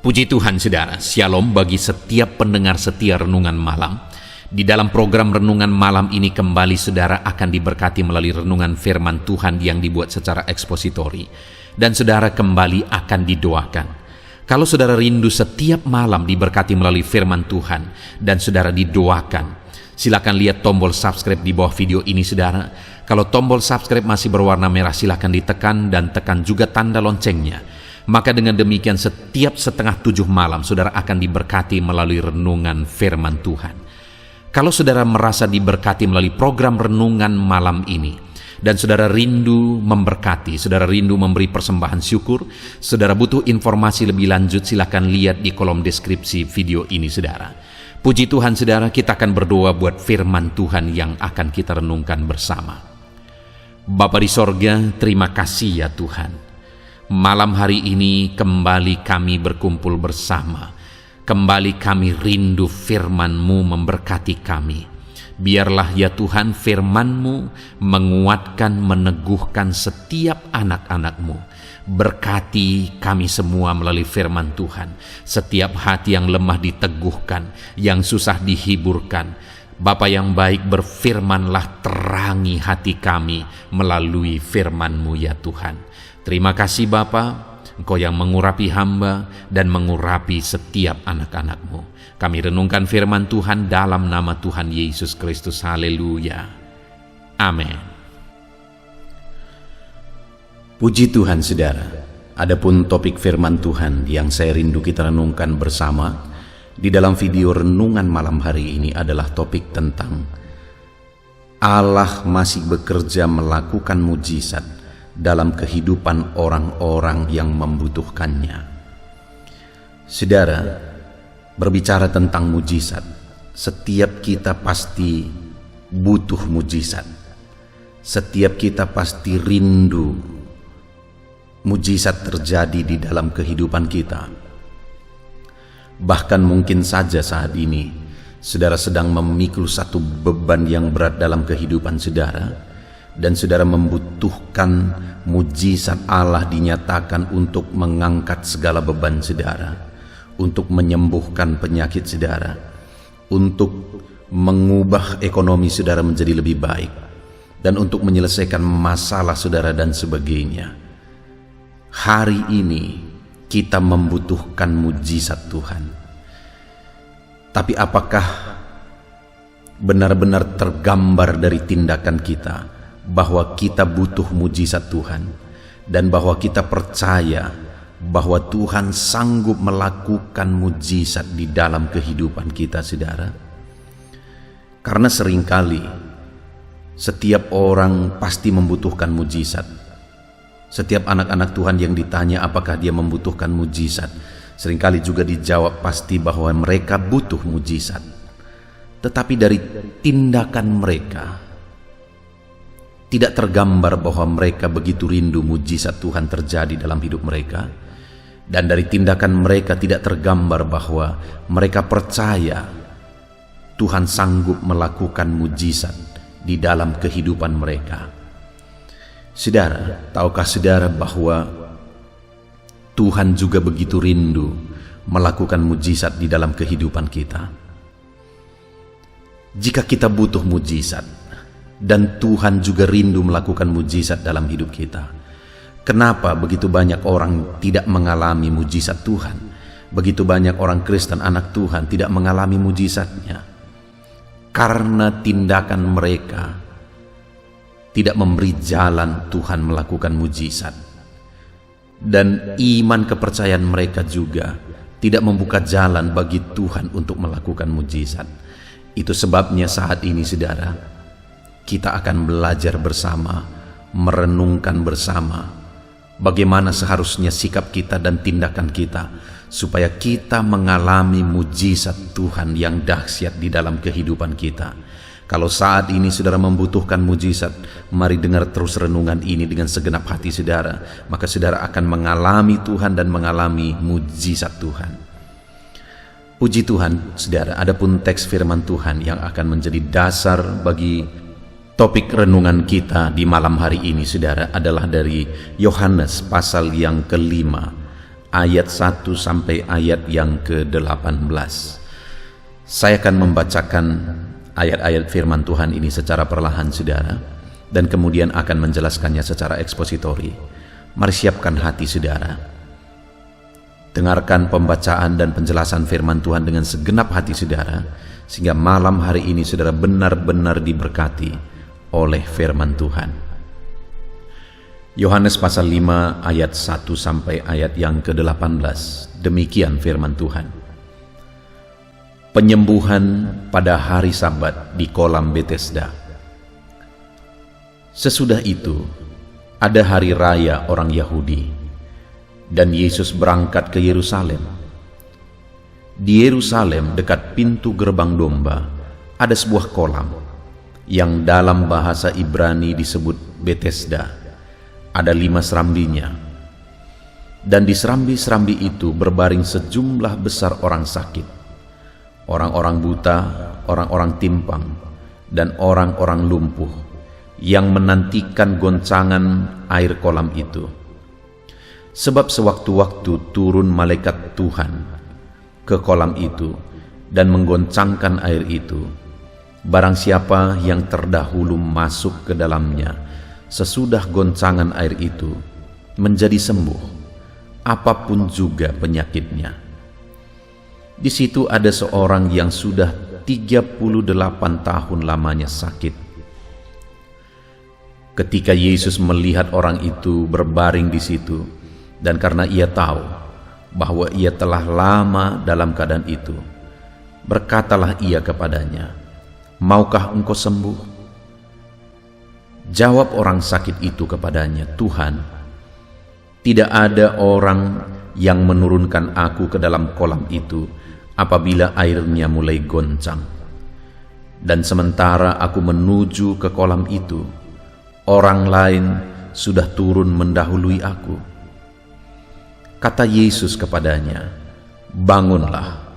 Puji Tuhan saudara, Shalom bagi setiap pendengar setia Renungan Malam. Di dalam program Renungan Malam ini kembali saudara akan diberkati melalui renungan firman Tuhan yang dibuat secara ekspositori. Dan saudara kembali akan didoakan. Kalau saudara rindu setiap malam diberkati melalui firman Tuhan dan saudara didoakan, silakan lihat tombol subscribe di bawah video ini saudara. Kalau tombol subscribe masih berwarna merah silakan ditekan dan tekan juga tanda loncengnya. Maka dengan demikian setiap 6:30 malam saudara akan diberkati melalui renungan firman Tuhan. Kalau saudara merasa diberkati melalui program renungan malam ini, dan saudara rindu memberkati, saudara rindu memberi persembahan syukur, saudara butuh informasi lebih lanjut, silakan lihat di kolom deskripsi video ini saudara. Puji Tuhan saudara, kita akan berdoa buat firman Tuhan yang akan kita renungkan bersama. Bapa di sorga, terima kasih ya Tuhan. Malam hari ini kembali kami berkumpul bersama. Kembali kami rindu firman-Mu memberkati kami. Biarlah ya Tuhan firman-Mu menguatkan, meneguhkan setiap anak-anak-Mu. Berkati kami semua melalui firman Tuhan. Setiap hati yang lemah diteguhkan, yang susah dihiburkan. Bapa yang baik, berfirmanlah, terangi hati kami melalui firman-Mu ya Tuhan. Terima kasih Bapa, Engkau yang mengurapi hamba dan mengurapi setiap anak-anak-Mu. Kami renungkan firman Tuhan dalam nama Tuhan Yesus Kristus. Haleluya. Amin. Puji Tuhan saudara, adapun topik firman Tuhan yang saya rindu kita renungkan bersama di dalam video renungan malam hari ini adalah topik tentang Allah masih bekerja melakukan mujizat dalam kehidupan orang-orang yang membutuhkannya. Saudara, berbicara tentang mujizat, setiap kita pasti butuh mujizat. Setiap kita pasti rindu mujizat terjadi di dalam kehidupan kita. Bahkan mungkin saja saat ini saudara sedang memikul satu beban yang berat dalam kehidupan saudara, dan saudara membutuhkan mujizat Allah dinyatakan untuk mengangkat segala beban saudara, untuk menyembuhkan penyakit saudara, untuk mengubah ekonomi saudara menjadi lebih baik, dan untuk menyelesaikan masalah saudara dan sebagainya. Hari ini kita membutuhkan mujizat Tuhan. Tapi apakah benar-benar tergambar dari tindakan kita bahwa kita butuh mujizat Tuhan, dan bahwa kita percaya bahwa Tuhan sanggup melakukan mujizat di dalam kehidupan kita saudara? Karena seringkali setiap orang pasti membutuhkan mujizat. Setiap anak-anak Tuhan yang ditanya apakah dia membutuhkan mujizat, seringkali juga dijawab pasti bahwa mereka butuh mujizat. Tetapi dari tindakan mereka tidak tergambar bahwa mereka begitu rindu mujizat Tuhan terjadi dalam hidup mereka. Dan dari tindakan mereka tidak tergambar bahwa mereka percaya Tuhan sanggup melakukan mujizat di dalam kehidupan mereka. Saudara, tahukah saudara bahwa Tuhan juga begitu rindu melakukan mujizat di dalam kehidupan kita? Jika kita butuh mujizat, dan Tuhan juga rindu melakukan mujizat dalam hidup kita, kenapa begitu banyak orang tidak mengalami mujizat Tuhan? Begitu banyak orang Kristen anak Tuhan tidak mengalami mujizatnya karena tindakan mereka tidak memberi jalan Tuhan melakukan mujizat, dan iman kepercayaan mereka juga tidak membuka jalan bagi Tuhan untuk melakukan mujizat. Itu sebabnya saat ini saudara, kita akan belajar bersama, merenungkan bersama bagaimana seharusnya sikap kita dan tindakan kita supaya kita mengalami mujizat Tuhan yang dahsyat di dalam kehidupan kita. Kalau saat ini saudara membutuhkan mujizat, mari dengar terus renungan ini dengan segenap hati saudara, maka saudara akan mengalami Tuhan dan mengalami mujizat Tuhan. Puji Tuhan saudara, adapun teks firman Tuhan yang akan menjadi dasar bagi topik renungan kita di malam hari ini saudara adalah dari Yohanes pasal yang ke-5 ayat 1 sampai ayat yang ke-18. Saya akan membacakan ayat-ayat firman Tuhan ini secara perlahan, saudara, dan kemudian akan menjelaskannya secara ekspositori. Mari siapkan hati saudara. Dengarkan pembacaan dan penjelasan firman Tuhan dengan segenap hati saudara, sehingga malam hari ini saudara benar-benar diberkati oleh firman Tuhan. Yohanes pasal 5 ayat 1 sampai ayat yang ke-18. Demikian firman Tuhan. Penyembuhan pada hari Sabat di kolam Betesda. Sesudah itu, ada hari raya orang Yahudi, dan Yesus berangkat ke Yerusalem. Di Yerusalem, dekat pintu gerbang domba, ada sebuah kolam, yang dalam bahasa Ibrani disebut Betesda. Ada 5 serambinya, dan di serambi-serambi itu berbaring sejumlah besar orang sakit, orang-orang buta, orang-orang timpang, dan orang-orang lumpuh, yang menantikan goncangan air kolam itu. Sebab sewaktu-waktu turun malaikat Tuhan ke kolam itu dan menggoncangkan air itu. Barang siapa yang terdahulu masuk ke dalamnya sesudah goncangan air itu menjadi sembuh, apapun juga penyakitnya. Di situ ada seorang yang sudah 38 tahun lamanya sakit. Ketika Yesus melihat orang itu berbaring di situ, dan karena ia tahu bahwa ia telah lama dalam keadaan itu, berkatalah ia kepadanya, "Maukah engkau sembuh?" Jawab orang sakit itu kepadanya, "Tuhan, tidak ada orang yang menurunkan aku ke dalam kolam itu apabila airnya mulai goncang. Dan sementara aku menuju ke kolam itu, orang lain sudah turun mendahului aku." Kata Yesus kepadanya, "Bangunlah,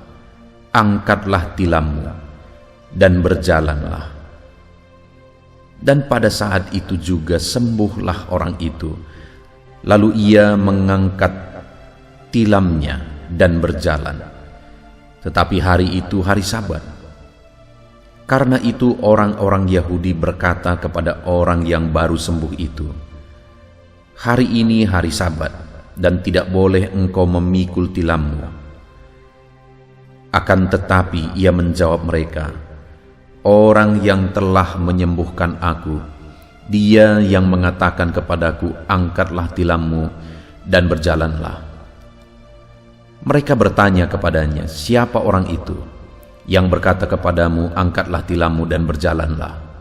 angkatlah tilammu, dan berjalanlah." Dan pada saat itu juga sembuhlah orang itu. Lalu ia mengangkat tilamnya dan berjalan. Tetapi hari itu hari Sabat. Karena itu orang-orang Yahudi berkata kepada orang yang baru sembuh itu, "Hari ini hari Sabat, dan tidak boleh engkau memikul tilammu." Akan tetapi ia menjawab mereka, "Orang yang telah menyembuhkan aku, Dia yang mengatakan kepadaku, 'Angkatlah tilammu dan berjalanlah.'" Mereka bertanya kepadanya, "Siapa orang itu yang berkata kepadamu, 'Angkatlah tilammu dan berjalanlah'?"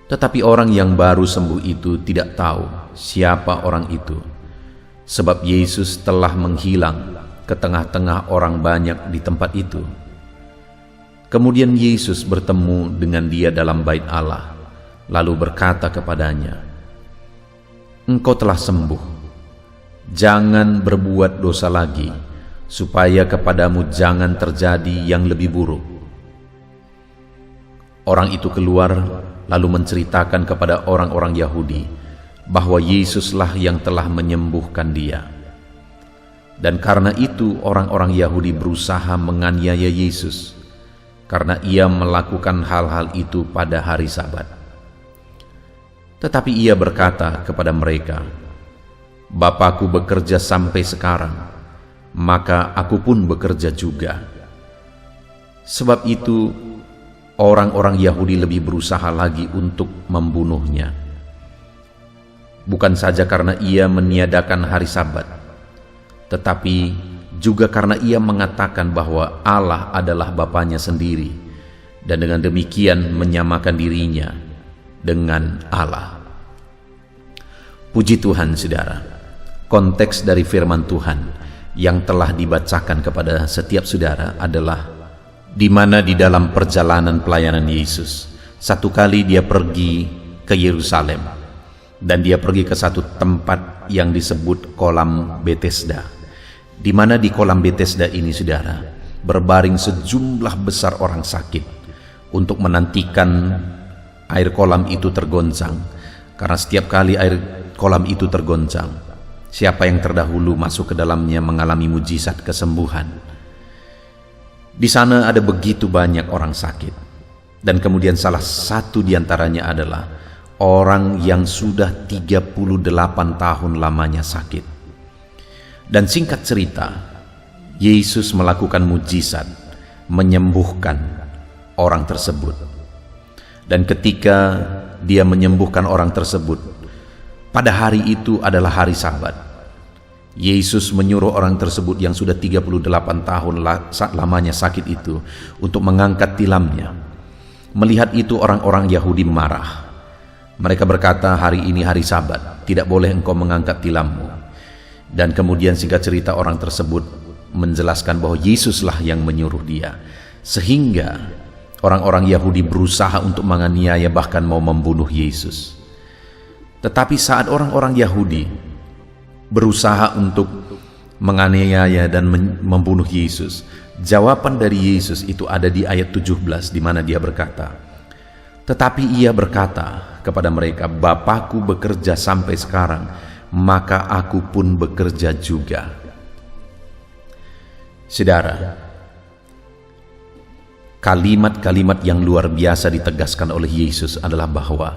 Tetapi orang yang baru sembuh itu tidak tahu siapa orang itu, sebab Yesus telah menghilang ke tengah-tengah orang banyak di tempat itu. Kemudian Yesus bertemu dengan dia dalam bait Allah, lalu berkata kepadanya, "Engkau telah sembuh. Jangan berbuat dosa lagi, supaya kepadamu jangan terjadi yang lebih buruk." Orang itu keluar lalu menceritakan kepada orang-orang Yahudi bahwa Yesuslah yang telah menyembuhkan dia. Dan karena itu orang-orang Yahudi berusaha menganiaya Yesus, karena ia melakukan hal-hal itu pada hari Sabat. Tetapi ia berkata kepada mereka, "Bapakku bekerja sampai sekarang, maka aku pun bekerja juga." Sebab itu orang-orang Yahudi lebih berusaha lagi untuk membunuhnya. Bukan saja karena ia meniadakan hari Sabat, tetapi juga karena ia mengatakan bahwa Allah adalah Bapanya sendiri, dan dengan demikian menyamakan dirinya dengan Allah. Puji Tuhan, saudara. Konteks dari firman Tuhan yang telah dibacakan kepada setiap saudara adalah di mana di dalam perjalanan pelayanan Yesus, satu kali dia pergi ke Yerusalem, dan dia pergi ke satu tempat yang disebut kolam Betesda, di mana di kolam Betesda ini, saudara, berbaring sejumlah besar orang sakit untuk menantikan air kolam itu tergoncang. Karena setiap kali air kolam itu tergoncang, Siapa yang terdahulu masuk ke dalamnya mengalami mujizat kesembuhan. Di sana ada begitu banyak orang sakit, dan kemudian salah satu diantaranya adalah orang yang sudah 38 tahun lamanya sakit. Dan singkat cerita, Yesus melakukan mujizat, menyembuhkan orang tersebut. Dan ketika dia menyembuhkan orang tersebut, pada hari itu adalah hari Sabat. Yesus menyuruh orang tersebut yang sudah 38 tahun lamanya sakit itu untuk mengangkat tilamnya. Melihat itu orang-orang Yahudi marah. Mereka berkata, hari ini hari Sabat, tidak boleh engkau mengangkat tilammu. Dan kemudian singkat cerita orang tersebut menjelaskan bahwa Yesuslah yang menyuruh dia. Sehingga orang-orang Yahudi berusaha untuk menganiaya, bahkan mau membunuh Yesus. Tetapi saat orang-orang Yahudi berusaha untuk menganiaya dan membunuh Yesus, jawaban dari Yesus itu ada di ayat 17, di mana dia berkata, tetapi ia berkata kepada mereka, Bapakku bekerja sampai sekarang, maka aku pun bekerja juga. Saudara, kalimat-kalimat yang luar biasa ditegaskan oleh Yesus adalah bahwa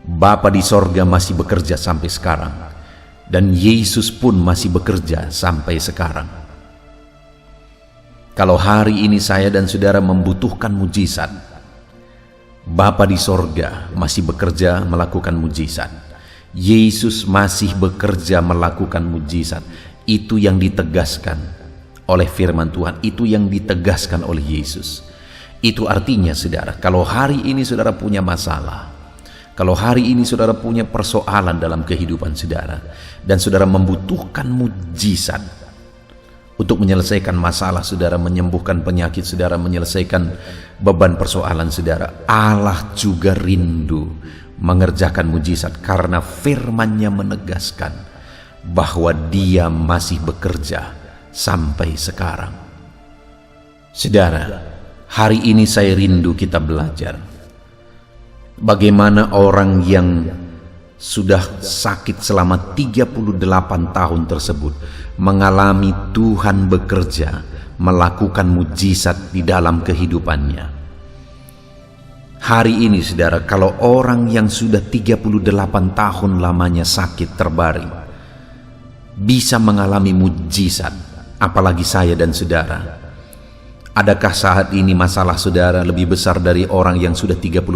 Bapa di sorga masih bekerja sampai sekarang, dan Yesus pun masih bekerja sampai sekarang. Kalau hari ini saya dan saudara membutuhkan mujizat, Bapa di sorga masih bekerja melakukan mujizat. Yesus masih bekerja melakukan mujizat. Itu yang ditegaskan oleh firman Tuhan, itu yang ditegaskan oleh Yesus. Itu artinya saudara, kalau hari ini saudara punya masalah, kalau hari ini saudara punya persoalan dalam kehidupan saudara, dan saudara membutuhkan mujizat untuk menyelesaikan masalah saudara, menyembuhkan penyakit saudara, menyelesaikan beban persoalan saudara, Allah juga rindu mengerjakan mujizat, karena firman-Nya menegaskan bahwa Dia masih bekerja sampai sekarang. Saudara, hari ini saya rindu kita belajar bagaimana orang yang sudah sakit selama 38 tahun tersebut mengalami Tuhan bekerja melakukan mujizat di dalam kehidupannya. Hari ini saudara, kalau orang yang sudah 38 tahun lamanya sakit terbaring bisa mengalami mujizat, apalagi saya dan saudara. Adakah saat ini masalah saudara lebih besar dari orang yang sudah 38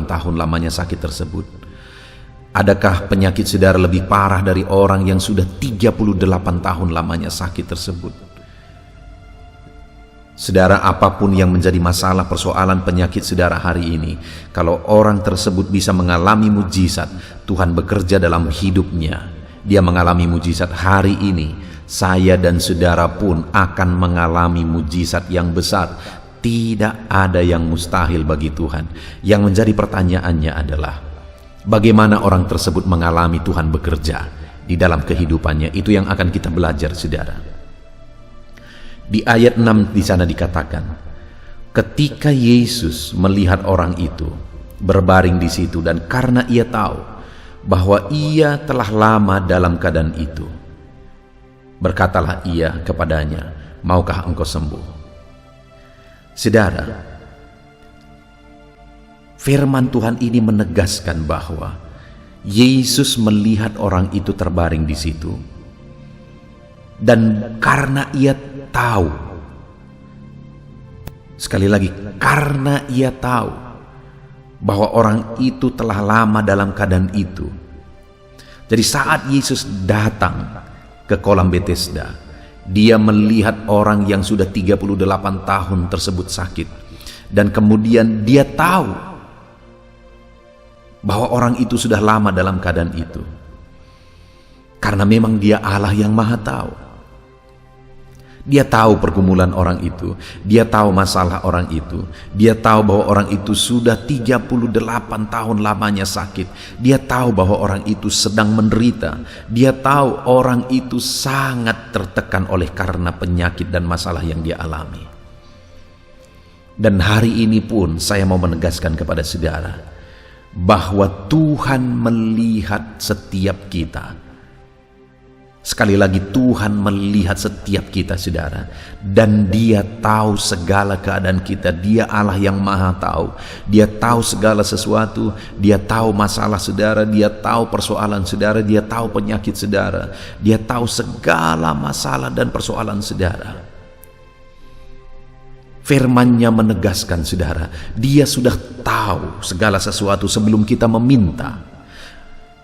tahun lamanya sakit tersebut? Adakah penyakit saudara lebih parah dari orang yang sudah 38 tahun lamanya sakit tersebut? Saudara, apapun yang menjadi masalah, persoalan, penyakit saudara hari ini, kalau orang tersebut bisa mengalami mujizat, Tuhan bekerja dalam hidupnya, dia mengalami mujizat hari ini, saya dan saudara pun akan mengalami mujizat yang besar. Tidak ada yang mustahil bagi Tuhan. Yang menjadi pertanyaannya adalah, bagaimana orang tersebut mengalami Tuhan bekerja di dalam kehidupannya? Itu yang akan kita belajar, saudara. Di ayat 6 di sana dikatakan, ketika Yesus melihat orang itu berbaring di situ, dan karena ia tahu bahwa ia telah lama dalam keadaan itu, berkatalah ia kepadanya, maukah engkau sembuh? Saudara, firman Tuhan ini menegaskan bahwa Yesus melihat orang itu terbaring di situ, dan karena ia tahu, sekali lagi, karena ia tahu bahwa orang itu telah lama dalam keadaan itu. Jadi saat Yesus datang ke kolam Bethesda, dia melihat orang yang sudah 38 tahun tersebut sakit, dan kemudian dia tahu bahwa orang itu sudah lama dalam keadaan itu, karena memang dia Allah yang Maha Tahu. Dia tahu pergumulan orang itu, dia tahu masalah orang itu, dia tahu bahwa orang itu sudah 38 tahun lamanya sakit, dia tahu bahwa orang itu sedang menderita, dia tahu orang itu sangat tertekan oleh karena penyakit dan masalah yang dia alami. Dan hari ini pun saya mau menegaskan kepada saudara bahwa Tuhan melihat setiap kita Sekali lagi, Tuhan melihat setiap kita, saudara, dan Dia tahu segala keadaan kita. Dia Allah yang Maha Tahu. Dia tahu segala sesuatu. Dia tahu masalah saudara, Dia tahu persoalan saudara, Dia tahu penyakit saudara, Dia tahu segala masalah dan persoalan saudara. Firman-Nya menegaskan, saudara, Dia sudah tahu segala sesuatu sebelum kita meminta.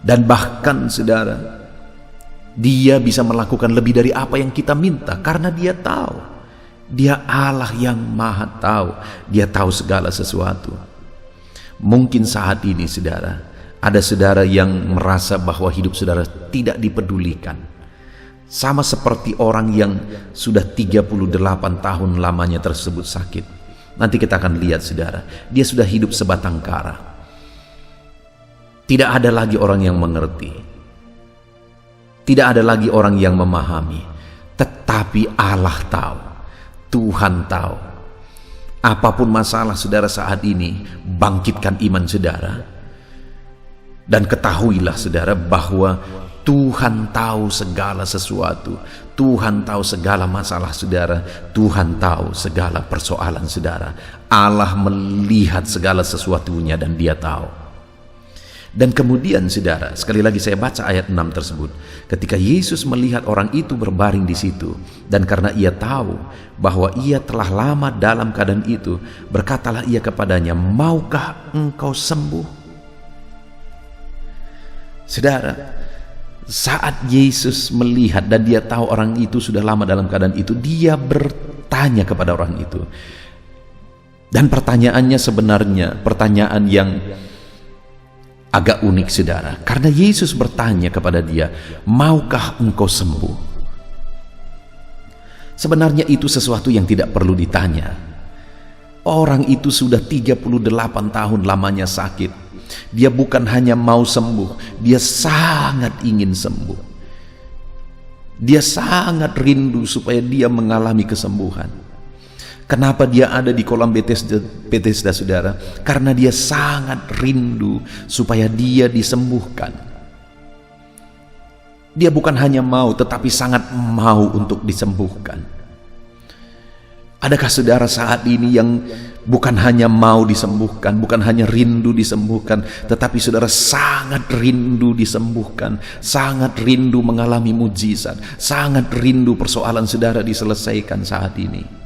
Dan bahkan, saudara, Dia bisa melakukan lebih dari apa yang kita minta, karena Dia tahu. Dia Allah yang Maha Tahu. Dia tahu segala sesuatu. Mungkin saat ini, saudara, ada saudara yang merasa bahwa hidup saudara tidak dipedulikan. Sama seperti orang yang sudah 38 tahun lamanya tersebut sakit. Nanti kita akan lihat, saudara, dia sudah hidup sebatang kara. Tidak ada lagi orang yang mengerti. Tidak ada lagi orang yang memahami, tetapi Allah tahu, Tuhan tahu. Apapun masalah saudara saat ini, bangkitkan iman saudara. Dan ketahuilah, saudara, bahwa Tuhan tahu segala sesuatu. Tuhan tahu segala masalah saudara. Tuhan tahu segala persoalan saudara. Allah melihat segala sesuatunya dan Dia tahu. Dan kemudian, saudara, sekali lagi saya baca ayat 6 tersebut. Ketika Yesus melihat orang itu berbaring di situ, dan karena Ia tahu bahwa ia telah lama dalam keadaan itu, berkatalah Ia kepadanya, "Maukah engkau sembuh?" Saudara, saat Yesus melihat dan Dia tahu orang itu sudah lama dalam keadaan itu, Dia bertanya kepada orang itu. Dan pertanyaannya sebenarnya pertanyaan yang agak unik, saudara, karena Yesus bertanya kepada dia, "Maukah engkau sembuh?" Sebenarnya itu sesuatu yang tidak perlu ditanya. Orang itu sudah 38 tahun lamanya sakit. Dia bukan hanya mau sembuh, dia sangat ingin sembuh. Dia sangat rindu supaya dia mengalami kesembuhan. Kenapa dia ada di kolam Bethesda, saudara? Karena dia sangat rindu supaya dia disembuhkan. Dia bukan hanya mau, tetapi sangat mau untuk disembuhkan. Adakah saudara saat ini yang bukan hanya mau disembuhkan, bukan hanya rindu disembuhkan, tetapi saudara sangat rindu disembuhkan, sangat rindu mengalami mujizat, sangat rindu persoalan saudara diselesaikan saat ini?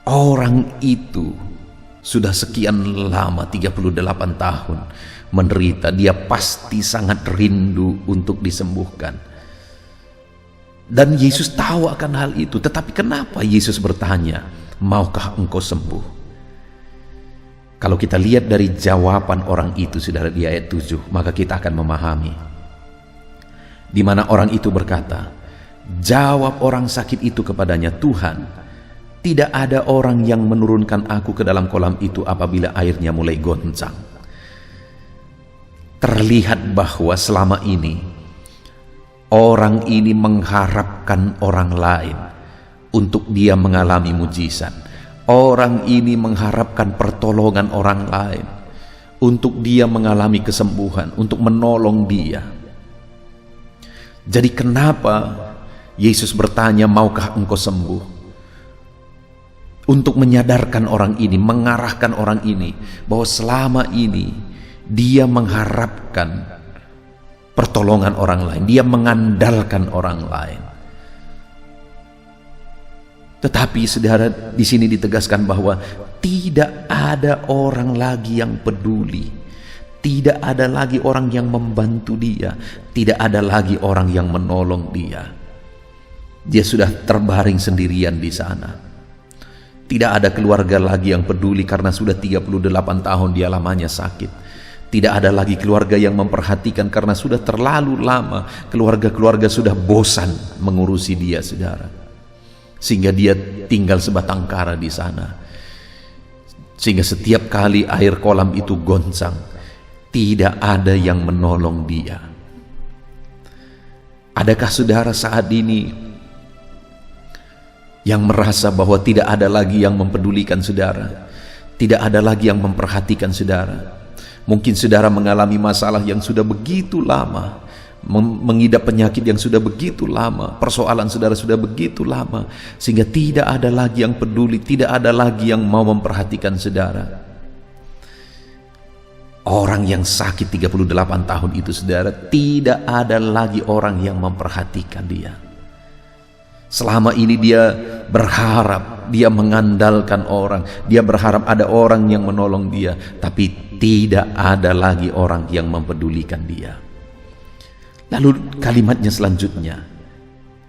Orang itu sudah sekian lama, 38 tahun menderita. Dia pasti sangat rindu untuk disembuhkan. Dan Yesus tahu akan hal itu. Tetapi kenapa Yesus bertanya, "Maukah engkau sembuh?" Kalau kita lihat dari jawaban orang itu, saudara, di ayat 7, maka kita akan memahami. Di mana orang itu berkata, jawab orang sakit itu kepadanya, "Tuhan, tidak ada orang yang menurunkan aku ke dalam kolam itu apabila airnya mulai goncang." Terlihat bahwa selama ini orang ini mengharapkan orang lain untuk dia mengalami mujizat. Orang ini mengharapkan pertolongan orang lain untuk dia mengalami kesembuhan, untuk menolong dia. Jadi kenapa Yesus bertanya, "Maukah engkau sembuh?" Untuk menyadarkan orang ini, mengarahkan orang ini bahwa selama ini dia mengharapkan pertolongan orang lain, dia mengandalkan orang lain. Tetapi saudara, di sini ditegaskan bahwa tidak ada orang lagi yang peduli, tidak ada lagi orang yang membantu dia, tidak ada lagi orang yang menolong dia. Dia sudah terbaring sendirian di sana. Tidak ada keluarga lagi yang peduli karena sudah 38 tahun dia lamanya sakit. Tidak ada lagi keluarga yang memperhatikan karena sudah terlalu lama keluarga-keluarga sudah bosan mengurusi dia, saudara. Sehingga dia tinggal sebatang kara di sana. Sehingga setiap kali air kolam itu goncang, tidak ada yang menolong dia. Adakah saudara saat ini yang merasa bahwa tidak ada lagi yang mempedulikan saudara, tidak ada lagi yang memperhatikan saudara? Mungkin saudara mengalami masalah yang sudah begitu lama, mengidap penyakit yang sudah begitu lama, persoalan saudara sudah begitu lama, sehingga tidak ada lagi yang peduli, tidak ada lagi yang mau memperhatikan saudara. Orang yang sakit 38 tahun itu saudara, tidak ada lagi orang yang memperhatikan dia. Selama ini dia berharap, dia mengandalkan orang, dia berharap ada orang yang menolong dia, tapi tidak ada lagi orang yang mempedulikan dia. Lalu kalimatnya selanjutnya,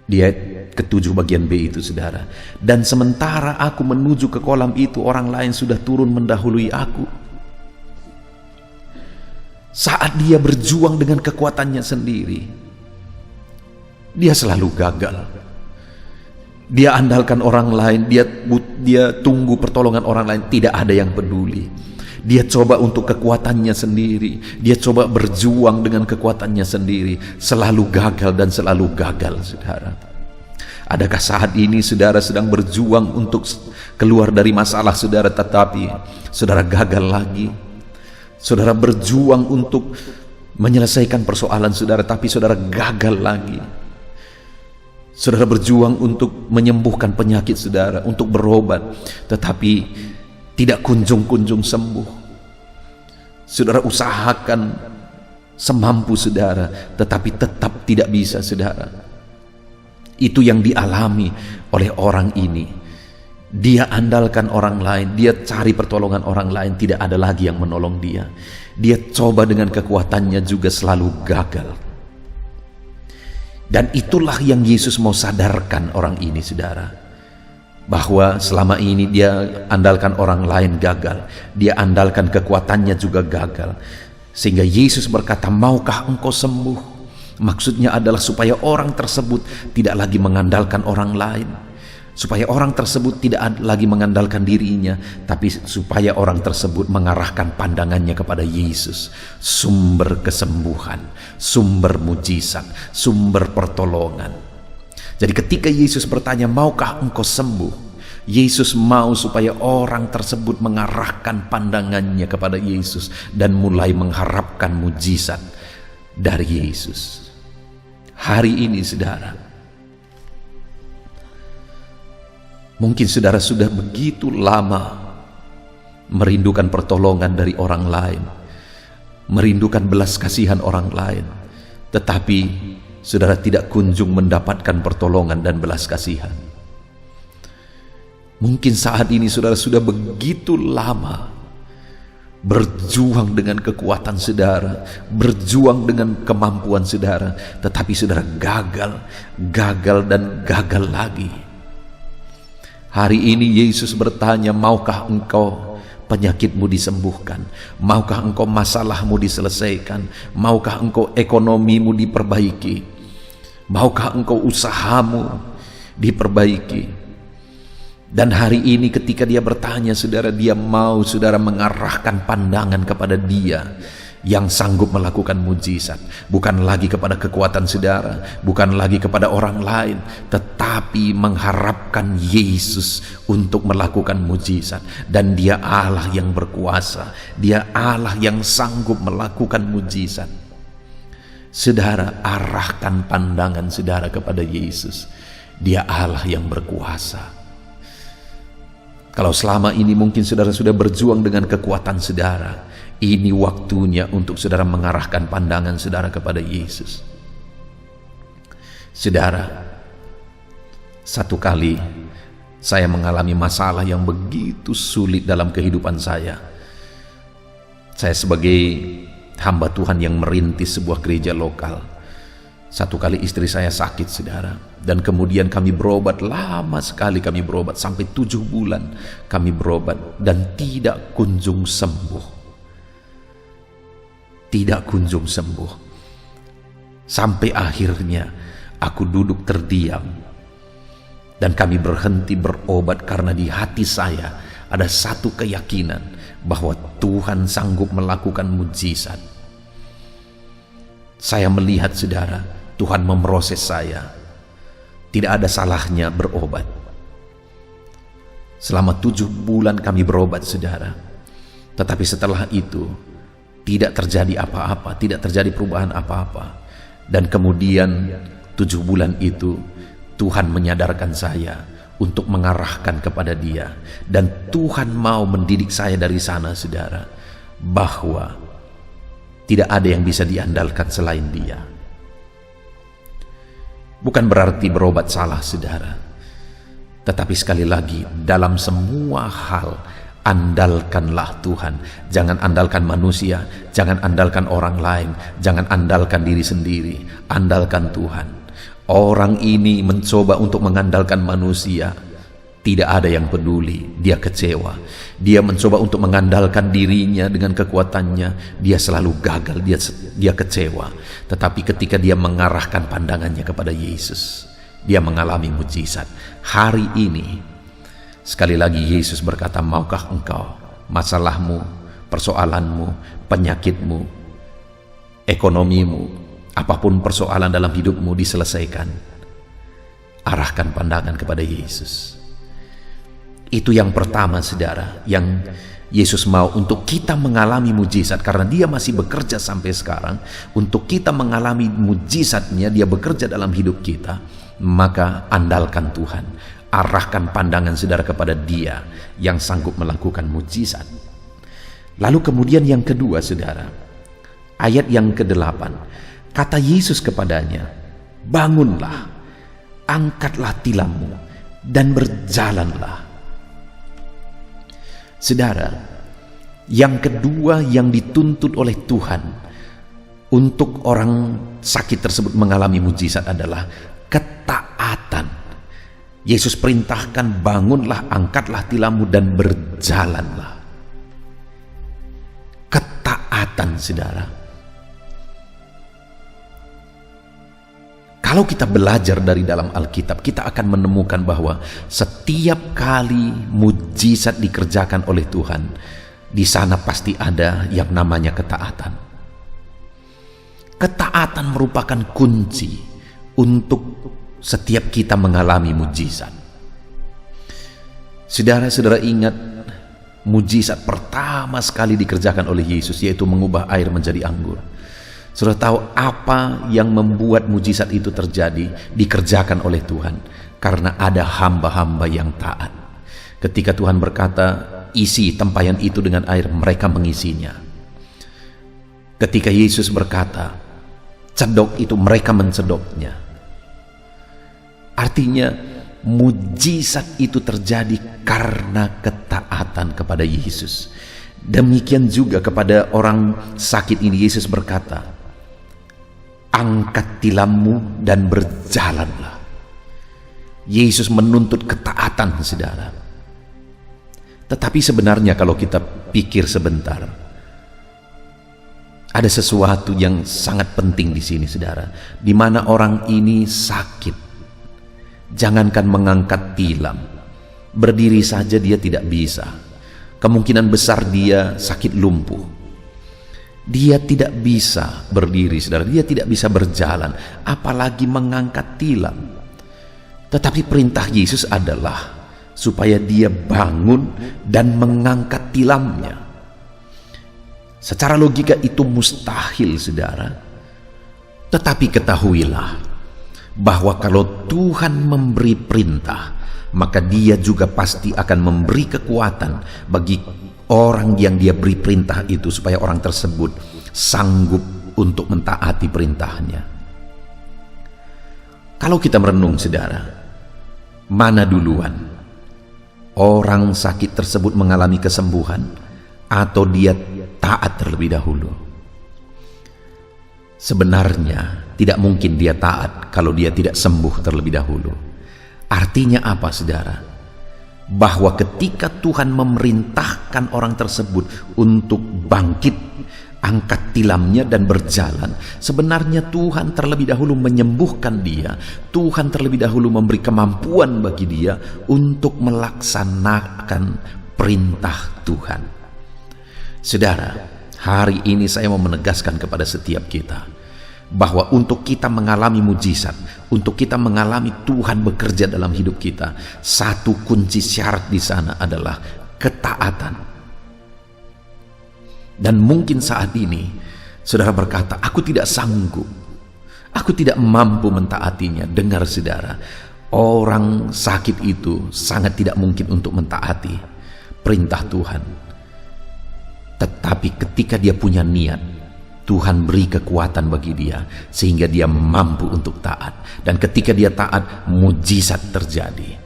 di ayat ke-7 bagian B itu saudara, dan sementara aku menuju ke kolam itu, orang lain sudah turun mendahului aku. Saat dia berjuang dengan kekuatannya sendiri, dia selalu gagal. Dia andalkan orang lain, dia tunggu pertolongan orang lain, tidak ada yang peduli. Dia coba untuk kekuatannya sendiri, dia coba berjuang dengan kekuatannya sendiri, selalu gagal dan selalu gagal saudara. Adakah saat ini saudara sedang berjuang untuk keluar dari masalah saudara, tetapi saudara gagal lagi? Saudara berjuang untuk menyelesaikan persoalan saudara, tapi saudara gagal lagi. Saudara berjuang untuk menyembuhkan penyakit saudara, untuk berobat, tetapi tidak kunjung-kunjung sembuh. Saudara usahakan semampu saudara, tetapi tetap tidak bisa saudara. Itu yang dialami oleh orang ini. Dia andalkan orang lain, dia cari pertolongan orang lain, tidak ada lagi yang menolong dia. Dia coba dengan kekuatannya juga selalu gagal. Dan itulah yang Yesus mau sadarkan orang ini saudara, bahwa selama ini dia andalkan orang lain gagal, dia andalkan kekuatannya juga gagal, sehingga Yesus berkata, maukah engkau sembuh? Maksudnya adalah supaya orang tersebut tidak lagi mengandalkan orang lain, supaya orang tersebut tidak lagi mengandalkan dirinya, tapi supaya orang tersebut mengarahkan pandangannya kepada Yesus, sumber kesembuhan, sumber mujizat, sumber pertolongan. Jadi ketika Yesus bertanya, maukah engkau sembuh? Yesus mau supaya orang tersebut mengarahkan pandangannya kepada Yesus dan mulai mengharapkan mujizat dari Yesus. Hari ini saudara, mungkin saudara sudah begitu lama merindukan pertolongan dari orang lain, merindukan belas kasihan orang lain, tetapi saudara tidak kunjung mendapatkan pertolongan dan belas kasihan. Mungkin saat ini saudara sudah begitu lama berjuang dengan kekuatan saudara, berjuang dengan kemampuan saudara, tetapi saudara gagal dan gagal lagi. Hari ini Yesus bertanya, maukah engkau penyakitmu disembuhkan? Maukah engkau masalahmu diselesaikan? Maukah engkau ekonomimu diperbaiki? Maukah engkau usahamu diperbaiki? Dan hari ini ketika dia bertanya saudara, dia mau saudara mengarahkan pandangan kepada dia yang sanggup melakukan mujizat, bukan lagi kepada kekuatan saudara, bukan lagi kepada orang lain, tetapi mengharapkan Yesus untuk melakukan mujizat. Dan dia Allah yang berkuasa, dia Allah yang sanggup melakukan mujizat. Saudara, arahkan pandangan saudara kepada Yesus, dia Allah yang berkuasa. Kalau selama ini mungkin saudara sudah berjuang dengan kekuatan saudara, ini waktunya untuk saudara mengarahkan pandangan saudara kepada Yesus. Saudara, satu kali saya mengalami masalah yang begitu sulit dalam kehidupan saya. Saya sebagai hamba Tuhan yang merintis sebuah gereja lokal. Satu kali istri saya sakit saudara, dan kemudian kami berobat, lama sekali kami berobat, sampai 7 bulan kami berobat, dan tidak kunjung sembuh. Tidak kunjung sembuh. Sampai akhirnya aku duduk terdiam, dan kami berhenti berobat karena di hati saya ada satu keyakinan bahwa Tuhan sanggup melakukan mujizat. Saya melihat saudara, Tuhan memproses saya. Tidak ada salahnya berobat. Selama 7 bulan kami berobat saudara, tetapi setelah itu tidak terjadi apa-apa, tidak terjadi perubahan apa-apa. Dan kemudian 7 bulan itu Tuhan menyadarkan saya untuk mengarahkan kepada Dia. Dan Tuhan mau mendidik saya dari sana, saudara, bahwa tidak ada yang bisa diandalkan selain Dia. Bukan berarti berobat salah, saudara, tetapi sekali lagi, dalam semua hal andalkanlah Tuhan. Jangan andalkan manusia, jangan andalkan orang lain, jangan andalkan diri sendiri, andalkan Tuhan. Orang ini mencoba untuk mengandalkan manusia, tidak ada yang peduli, dia kecewa. Dia mencoba untuk mengandalkan dirinya dengan kekuatannya, dia selalu gagal, dia kecewa. Tetapi ketika dia mengarahkan pandangannya kepada Yesus, dia mengalami mujizat. Hari ini, sekali lagi Yesus berkata, maukah engkau masalahmu, persoalanmu, penyakitmu, ekonomimu, apapun persoalan dalam hidupmu diselesaikan? Arahkan pandangan kepada Yesus. Itu yang pertama, saudara, yang Yesus mau untuk kita mengalami mujizat, karena Dia masih bekerja sampai sekarang. Untuk kita mengalami mujizatnya, Dia bekerja dalam hidup kita. Maka andalkan Tuhan, arahkan pandangan saudara kepada Dia yang sanggup melakukan mujizat. Lalu kemudian yang kedua, saudara, ayat yang ke-8, kata Yesus kepadanya, bangunlah, angkatlah tilammu, dan berjalanlah. Saudara, yang kedua yang dituntut oleh Tuhan untuk orang sakit tersebut mengalami mujizat adalah ketaatan. Yesus perintahkan, bangunlah, angkatlah tilammu, dan berjalanlah. Ketaatan, saudara. Kalau kita belajar dari dalam Alkitab, kita akan menemukan bahwa setiap kali mujizat dikerjakan oleh Tuhan, di sana pasti ada yang namanya ketaatan. Ketaatan merupakan kunci untuk setiap kita mengalami mujizat. Saudara-saudara ingat, mujizat pertama sekali dikerjakan oleh Yesus, yaitu mengubah air menjadi anggur. Saudara tahu apa yang membuat mujizat itu terjadi, dikerjakan oleh Tuhan? Karena ada hamba-hamba yang taat. Ketika Tuhan berkata, isi tempayan itu dengan air, mereka mengisinya. Ketika Yesus berkata, cedok itu, mereka mencedoknya. Artinya, mujizat itu terjadi karena ketaatan kepada Yesus. Demikian juga kepada orang sakit ini, Yesus berkata, angkat tilammu dan berjalanlah. Yesus menuntut ketaatan, saudara. Tetapi sebenarnya kalau kita pikir sebentar, ada sesuatu yang sangat penting di sini, saudara, di mana orang ini sakit. Jangankan mengangkat tilam, berdiri saja dia tidak bisa. Kemungkinan besar dia sakit lumpuh. Dia tidak bisa berdiri, saudara. Dia tidak bisa berjalan, apalagi mengangkat tilam. Tetapi perintah Yesus adalah supaya dia bangun dan mengangkat tilamnya. Secara logika itu mustahil, saudara. Tetapi ketahuilah bahwa kalau Tuhan memberi perintah, maka Dia juga pasti akan memberi kekuatan bagi orang yang Dia beri perintah itu, supaya orang tersebut sanggup untuk mentaati perintahnya. Kalau kita merenung, saudara, mana duluan? Orang sakit tersebut mengalami kesembuhan atau dia taat terlebih dahulu? Sebenarnya tidak mungkin dia taat kalau dia tidak sembuh terlebih dahulu. Artinya apa, saudara? Bahwa ketika Tuhan memerintahkan orang tersebut untuk bangkit, angkat tilamnya dan berjalan, sebenarnya Tuhan terlebih dahulu menyembuhkan dia. Tuhan terlebih dahulu memberi kemampuan bagi dia untuk melaksanakan perintah Tuhan. Saudara, hari ini saya mau menegaskan kepada setiap kita bahwa untuk kita mengalami mujizat, untuk kita mengalami Tuhan bekerja dalam hidup kita, satu kunci syarat di sana adalah ketaatan. Dan mungkin saat ini saudara berkata, aku tidak sanggup, Aku tidak mampu mentaatinya. Dengar saudara, orang sakit itu sangat tidak mungkin untuk mentaati perintah Tuhan. Tetapi ketika dia punya niat, Tuhan beri kekuatan bagi dia sehingga dia mampu untuk taat. Dan ketika dia taat, mujizat terjadi.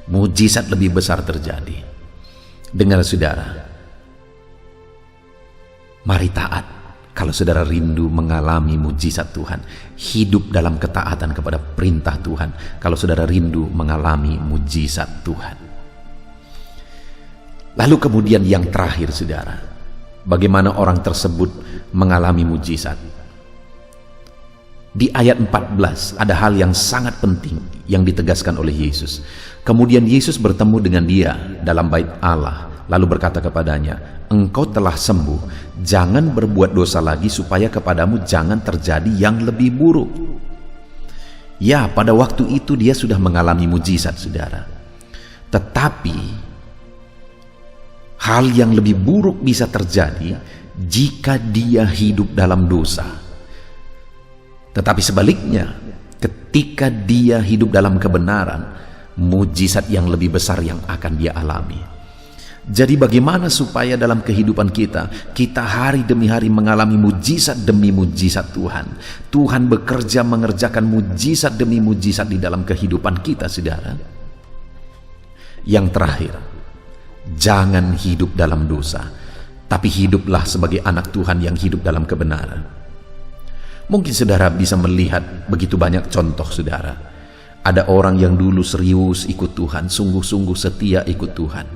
Mujizat lebih besar terjadi. Dengar saudara, mari taat. Kalau saudara rindu mengalami mujizat Tuhan, hidup dalam ketaatan kepada perintah Tuhan. Kalau saudara rindu mengalami mujizat Tuhan. Lalu kemudian yang terakhir saudara, bagaimana orang tersebut mengalami mujizat? Di ayat 14 ada hal yang sangat penting yang ditegaskan oleh Yesus. Kemudian Yesus bertemu dengan dia dalam bait Allah, lalu berkata kepadanya, "Engkau telah sembuh, jangan berbuat dosa lagi supaya kepadamu jangan terjadi yang lebih buruk." Ya, pada waktu itu dia sudah mengalami mujizat saudara. Tetapi hal yang lebih buruk bisa terjadi jika dia hidup dalam dosa. Tetapi sebaliknya, ketika dia hidup dalam kebenaran, mujizat yang lebih besar yang akan dia alami. Jadi bagaimana supaya dalam kehidupan kita hari demi hari mengalami mujizat demi mujizat Tuhan. Tuhan bekerja mengerjakan mujizat demi mujizat di dalam kehidupan kita saudara. Yang terakhir, jangan hidup dalam dosa, tapi hiduplah sebagai anak Tuhan yang hidup dalam kebenaran. Mungkin saudara bisa melihat begitu banyak contoh saudara. Ada orang yang dulu serius ikut Tuhan, sungguh-sungguh setia ikut Tuhan.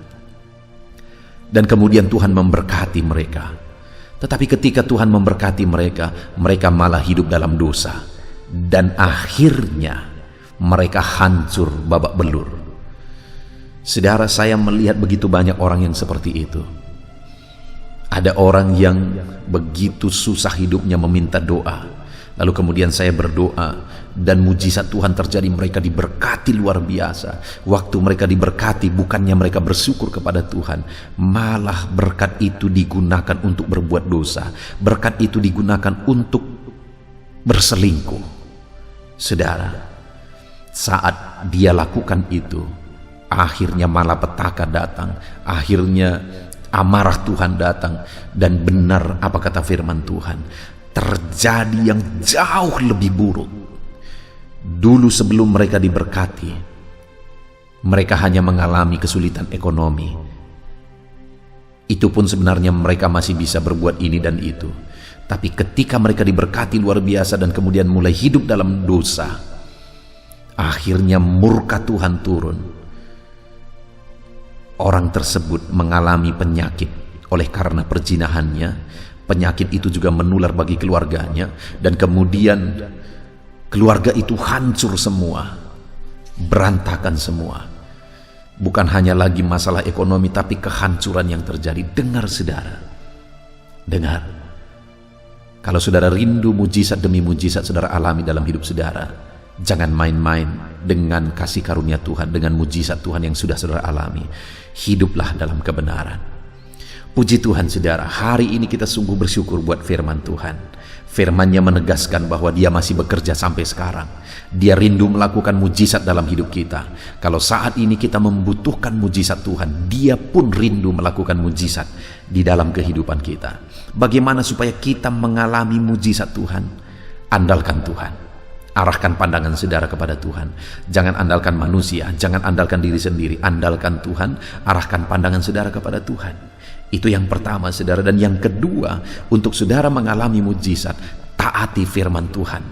Dan kemudian Tuhan memberkati mereka. Tetapi ketika Tuhan memberkati mereka, mereka malah hidup dalam dosa. Dan akhirnya mereka hancur babak belur. Saudara, saya melihat begitu banyak orang yang seperti itu. Ada orang yang begitu susah hidupnya meminta doa. Lalu kemudian saya berdoa dan mujizat Tuhan terjadi, mereka diberkati luar biasa. Waktu mereka diberkati, bukannya mereka bersyukur kepada Tuhan, malah berkat itu digunakan untuk berbuat dosa. Berkat itu digunakan untuk berselingkuh. Saudara, saat dia lakukan itu, akhirnya malapetaka datang, akhirnya amarah Tuhan datang. Dan benar apa kata firman Tuhan, terjadi yang jauh lebih buruk. Dulu sebelum mereka diberkati, mereka hanya mengalami kesulitan ekonomi. Itu pun sebenarnya mereka masih bisa berbuat ini dan itu. Tapi ketika mereka diberkati luar biasa dan kemudian mulai hidup dalam dosa, akhirnya murka Tuhan turun. Orang tersebut mengalami penyakit oleh karena perzinahannya. Penyakit itu juga menular bagi keluarganya, dan kemudian keluarga itu hancur semua, berantakan semua. Bukan hanya lagi masalah ekonomi, tapi kehancuran yang terjadi. Dengar saudara, dengar. Kalau saudara rindu mujizat demi mujizat saudara alami dalam hidup saudara, jangan main-main dengan kasih karunia Tuhan, dengan mujizat Tuhan yang sudah saudara alami. Hiduplah dalam kebenaran. Puji Tuhan saudara, hari ini kita sungguh bersyukur buat firman Tuhan. Firman-Nya menegaskan bahwa Dia masih bekerja sampai sekarang. Dia rindu melakukan mujizat dalam hidup kita. Kalau saat ini kita membutuhkan mujizat Tuhan, Dia pun rindu melakukan mujizat di dalam kehidupan kita. Bagaimana supaya kita mengalami mujizat Tuhan? Andalkan Tuhan. Arahkan pandangan saudara kepada Tuhan. Jangan andalkan manusia, jangan andalkan diri sendiri. Andalkan Tuhan, arahkan pandangan saudara kepada Tuhan. Itu yang pertama saudara. Dan yang kedua, untuk saudara mengalami mujizat, taati firman Tuhan.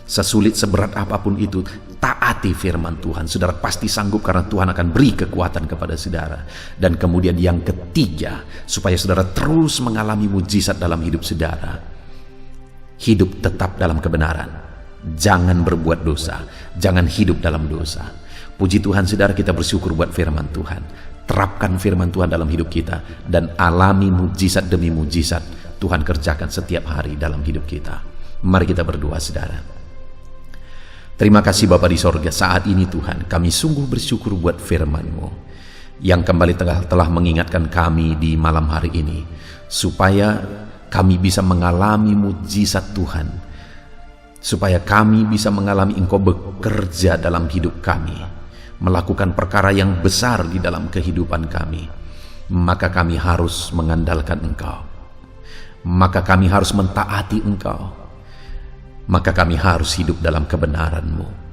Sesulit seberat apapun itu, taati firman Tuhan. Saudara pasti sanggup karena Tuhan akan beri kekuatan kepada saudara. Dan kemudian yang ketiga, supaya saudara terus mengalami mujizat dalam hidup saudara, hidup tetap dalam kebenaran. Jangan berbuat dosa, jangan hidup dalam dosa. Puji Tuhan saudara, kita bersyukur buat firman Tuhan. Terapkan firman Tuhan dalam hidup kita dan alami mujizat demi mujizat Tuhan kerjakan setiap hari dalam hidup kita. Mari kita berdoa saudara. Terima kasih Bapa di sorga, saat ini Tuhan kami sungguh bersyukur buat firman-Mu yang kembali telah mengingatkan kami di malam hari ini, supaya kami bisa mengalami mujizat Tuhan supaya kami bisa mengalami Engkau bekerja dalam hidup kami, melakukan perkara yang besar di dalam kehidupan kami. Maka kami harus mengandalkan Engkau, maka kami harus mentaati Engkau, maka kami harus hidup dalam kebenaran-Mu.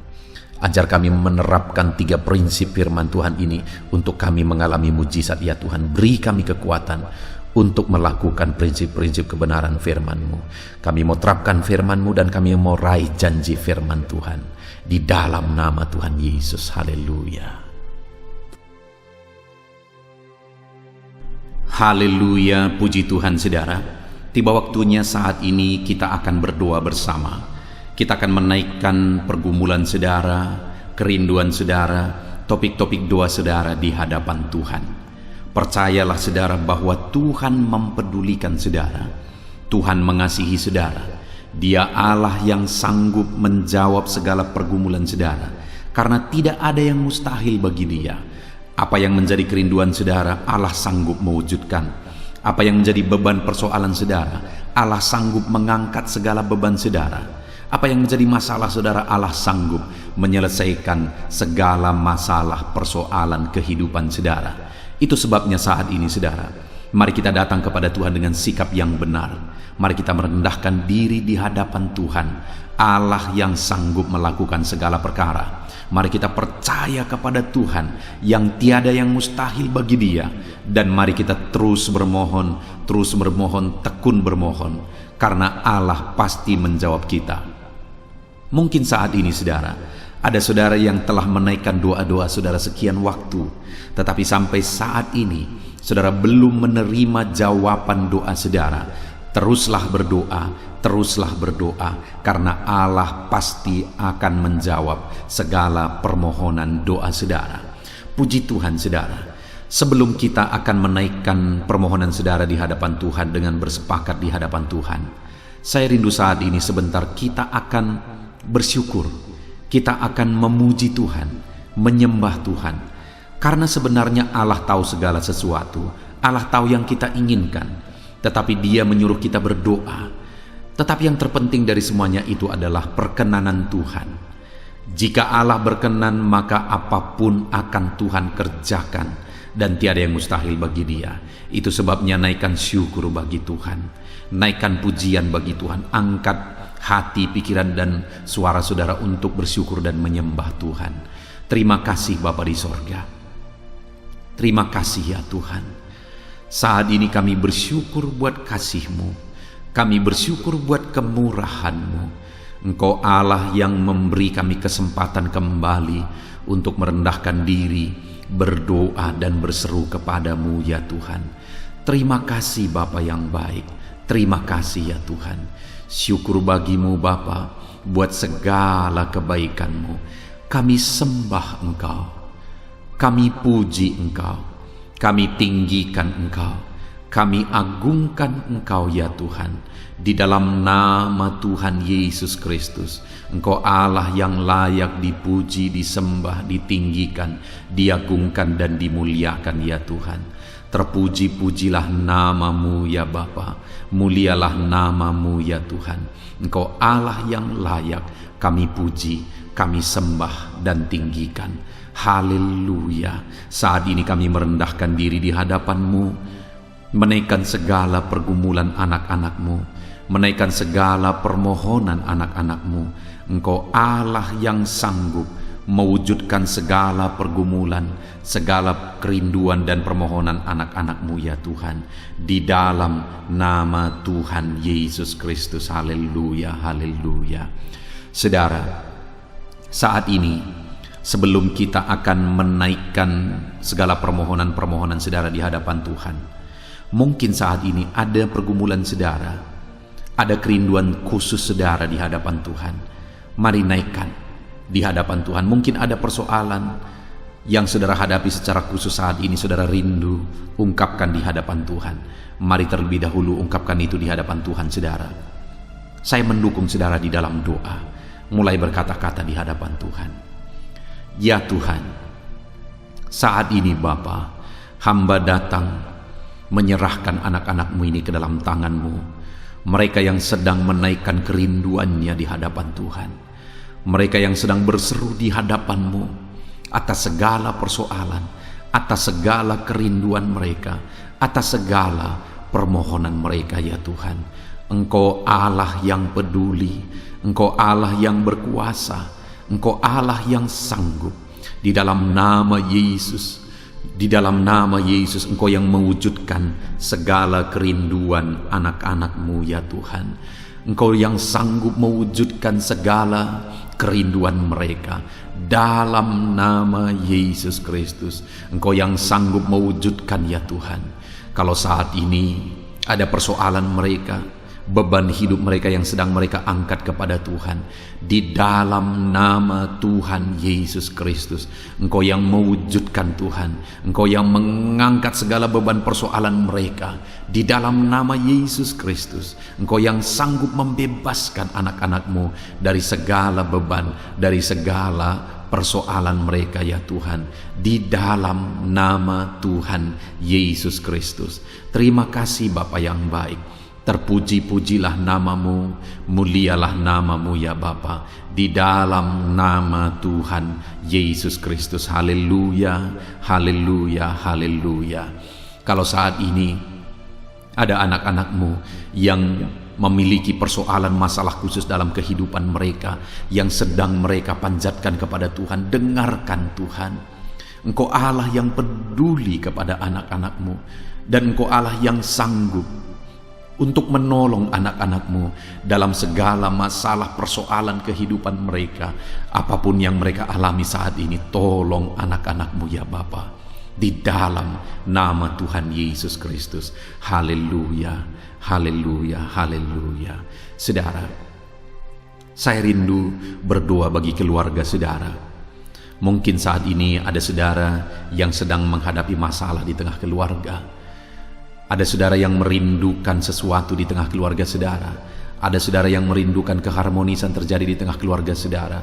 Ajar kami menerapkan 3 prinsip firman Tuhan ini untuk kami mengalami mujizat ya Tuhan. Beri kami kekuatan untuk melakukan prinsip-prinsip kebenaran firman-Mu. Kami mau terapkan firman-Mu dan kami mau raih janji firman Tuhan. Di dalam nama Tuhan Yesus. Haleluya. Haleluya, puji Tuhan saudara. Tiba waktunya saat ini kita akan berdoa bersama. Kita akan menaikkan pergumulan saudara, kerinduan saudara, topik-topik doa saudara di hadapan Tuhan. Percayalah saudara bahwa Tuhan mempedulikan saudara. Tuhan mengasihi saudara. Dia Allah yang sanggup menjawab segala pergumulan saudara, karena tidak ada yang mustahil bagi Dia. Apa yang menjadi kerinduan saudara, Allah sanggup mewujudkan. Apa yang menjadi beban persoalan saudara, Allah sanggup mengangkat segala beban saudara. Apa yang menjadi masalah saudara, Allah sanggup menyelesaikan segala masalah persoalan kehidupan saudara. Itu sebabnya saat ini saudara, mari kita datang kepada Tuhan dengan sikap yang benar. Mari kita merendahkan diri di hadapan Tuhan, Allah yang sanggup melakukan segala perkara. Mari kita percaya kepada Tuhan yang tiada yang mustahil bagi Dia. Dan mari kita terus bermohon, tekun bermohon, karena Allah pasti menjawab kita. Mungkin saat ini saudara, ada saudara yang telah menaikkan doa-doa saudara sekian waktu, tetapi sampai saat ini saudara belum menerima jawaban doa saudara. Teruslah berdoa, karena Allah pasti akan menjawab segala permohonan doa saudara. Puji Tuhan saudara. Sebelum kita akan menaikkan permohonan saudara di hadapan Tuhan dengan bersepakat di hadapan Tuhan, saya rindu saat ini sebentar kita akan bersyukur. Kita akan memuji Tuhan, menyembah Tuhan. Karena sebenarnya Allah tahu segala sesuatu. Allah tahu yang kita inginkan. Tetapi Dia menyuruh kita berdoa. Tetapi yang terpenting dari semuanya itu adalah perkenanan Tuhan. Jika Allah berkenan, maka apapun akan Tuhan kerjakan. Dan tiada yang mustahil bagi Dia. Itu sebabnya naikkan syukur bagi Tuhan. Naikkan pujian bagi Tuhan. Angkat hati, pikiran, dan suara saudara untuk bersyukur dan menyembah Tuhan. Terima kasih Bapa di sorga. Terima kasih ya Tuhan. Saat ini kami bersyukur buat kasih-Mu. Kami bersyukur buat kemurahan-Mu. Engkau Allah yang memberi kami kesempatan kembali untuk merendahkan diri, berdoa dan berseru kepadamu ya Tuhan. Terima kasih Bapa yang baik. Terima kasih ya Tuhan. Syukur bagimu Bapa buat segala kebaikan-Mu. Kami sembah Engkau. Kami puji Engkau. Kami tinggikan Engkau. Kami agungkan Engkau ya Tuhan. Di dalam nama Tuhan Yesus Kristus, Engkau Allah yang layak dipuji, disembah, ditinggikan, diagungkan dan dimuliakan ya Tuhan. Terpuji-pujilah nama-Mu ya Bapa. Mulialah nama-Mu ya Tuhan. Engkau Allah yang layak kami puji, kami sembah dan tinggikan. Haleluya. Saat ini kami merendahkan diri di hadapan-Mu, menaikkan segala pergumulan anak-anak-Mu, menaikkan segala permohonan anak-anak-Mu. Engkau Allah yang sanggup mewujudkan segala pergumulan, segala kerinduan dan permohonan anak-anak-Mu ya Tuhan. Di dalam nama Tuhan Yesus Kristus. Haleluya, haleluya. Saudara, saat ini sebelum kita akan menaikkan segala permohonan-permohonan saudara di hadapan Tuhan, mungkin saat ini ada pergumulan saudara, ada kerinduan khusus saudara di hadapan Tuhan. Mari naikkan di hadapan Tuhan. Mungkin ada persoalan yang saudara hadapi secara khusus saat ini, saudara rindu, ungkapkan di hadapan Tuhan. Mari terlebih dahulu ungkapkan itu di hadapan Tuhan saudara. Saya mendukung saudara di dalam doa, mulai berkata-kata di hadapan Tuhan. Ya Tuhan, saat ini Bapa, hamba datang menyerahkan anak-anak-Mu ini ke dalam tangan-Mu. mereka yang sedang menaikkan kerinduannya di hadapan Tuhan, mereka yang sedang berseru di hadapan-Mu atas segala persoalan, atas segala kerinduan mereka, atas segala permohonan mereka ya Tuhan. Engkau Allah yang peduli, Engkau Allah yang berkuasa, Engkau Allah yang sanggup. Di dalam nama Yesus, di dalam nama Yesus, Engkau yang mewujudkan segala kerinduan anak-anak-Mu ya Tuhan. Engkau yang sanggup mewujudkan segala kerinduan mereka dalam nama Yesus Kristus. Engkau yang sanggup mewujudkan ya Tuhan. Kalau saat ini ada persoalan mereka, beban hidup mereka yang sedang mereka angkat kepada Tuhan, di dalam nama Tuhan Yesus Kristus, Engkau yang mewujudkan Tuhan, Engkau yang mengangkat segala beban persoalan mereka, di dalam nama Yesus Kristus, Engkau yang sanggup membebaskan anak-anak-Mu dari segala beban, dari segala persoalan mereka ya Tuhan, di dalam nama Tuhan Yesus Kristus. Terima kasih Bapa yang baik. Terpuji-pujilah nama-Mu, mulialah nama-Mu ya Bapa, di dalam nama Tuhan Yesus Kristus. Haleluya, haleluya, haleluya. Kalau saat ini ada anak-anak-Mu yang memiliki persoalan masalah khusus dalam kehidupan mereka, yang sedang mereka panjatkan kepada Tuhan, dengarkan Tuhan. Engkau Allah yang peduli kepada anak-anak-Mu, dan Engkau Allah yang sanggup untuk menolong anak-anak-Mu dalam segala masalah persoalan kehidupan mereka. Apapun yang mereka alami saat ini, tolong anak-anak-Mu ya Bapa, di dalam nama Tuhan Yesus Kristus. Haleluya, haleluya, haleluya. Saudara, saya rindu berdoa bagi keluarga saudara. Mungkin saat ini ada saudara yang sedang menghadapi masalah di tengah keluarga. Ada saudara yang merindukan sesuatu di tengah keluarga saudara. Ada saudara yang merindukan keharmonisan terjadi di tengah keluarga saudara.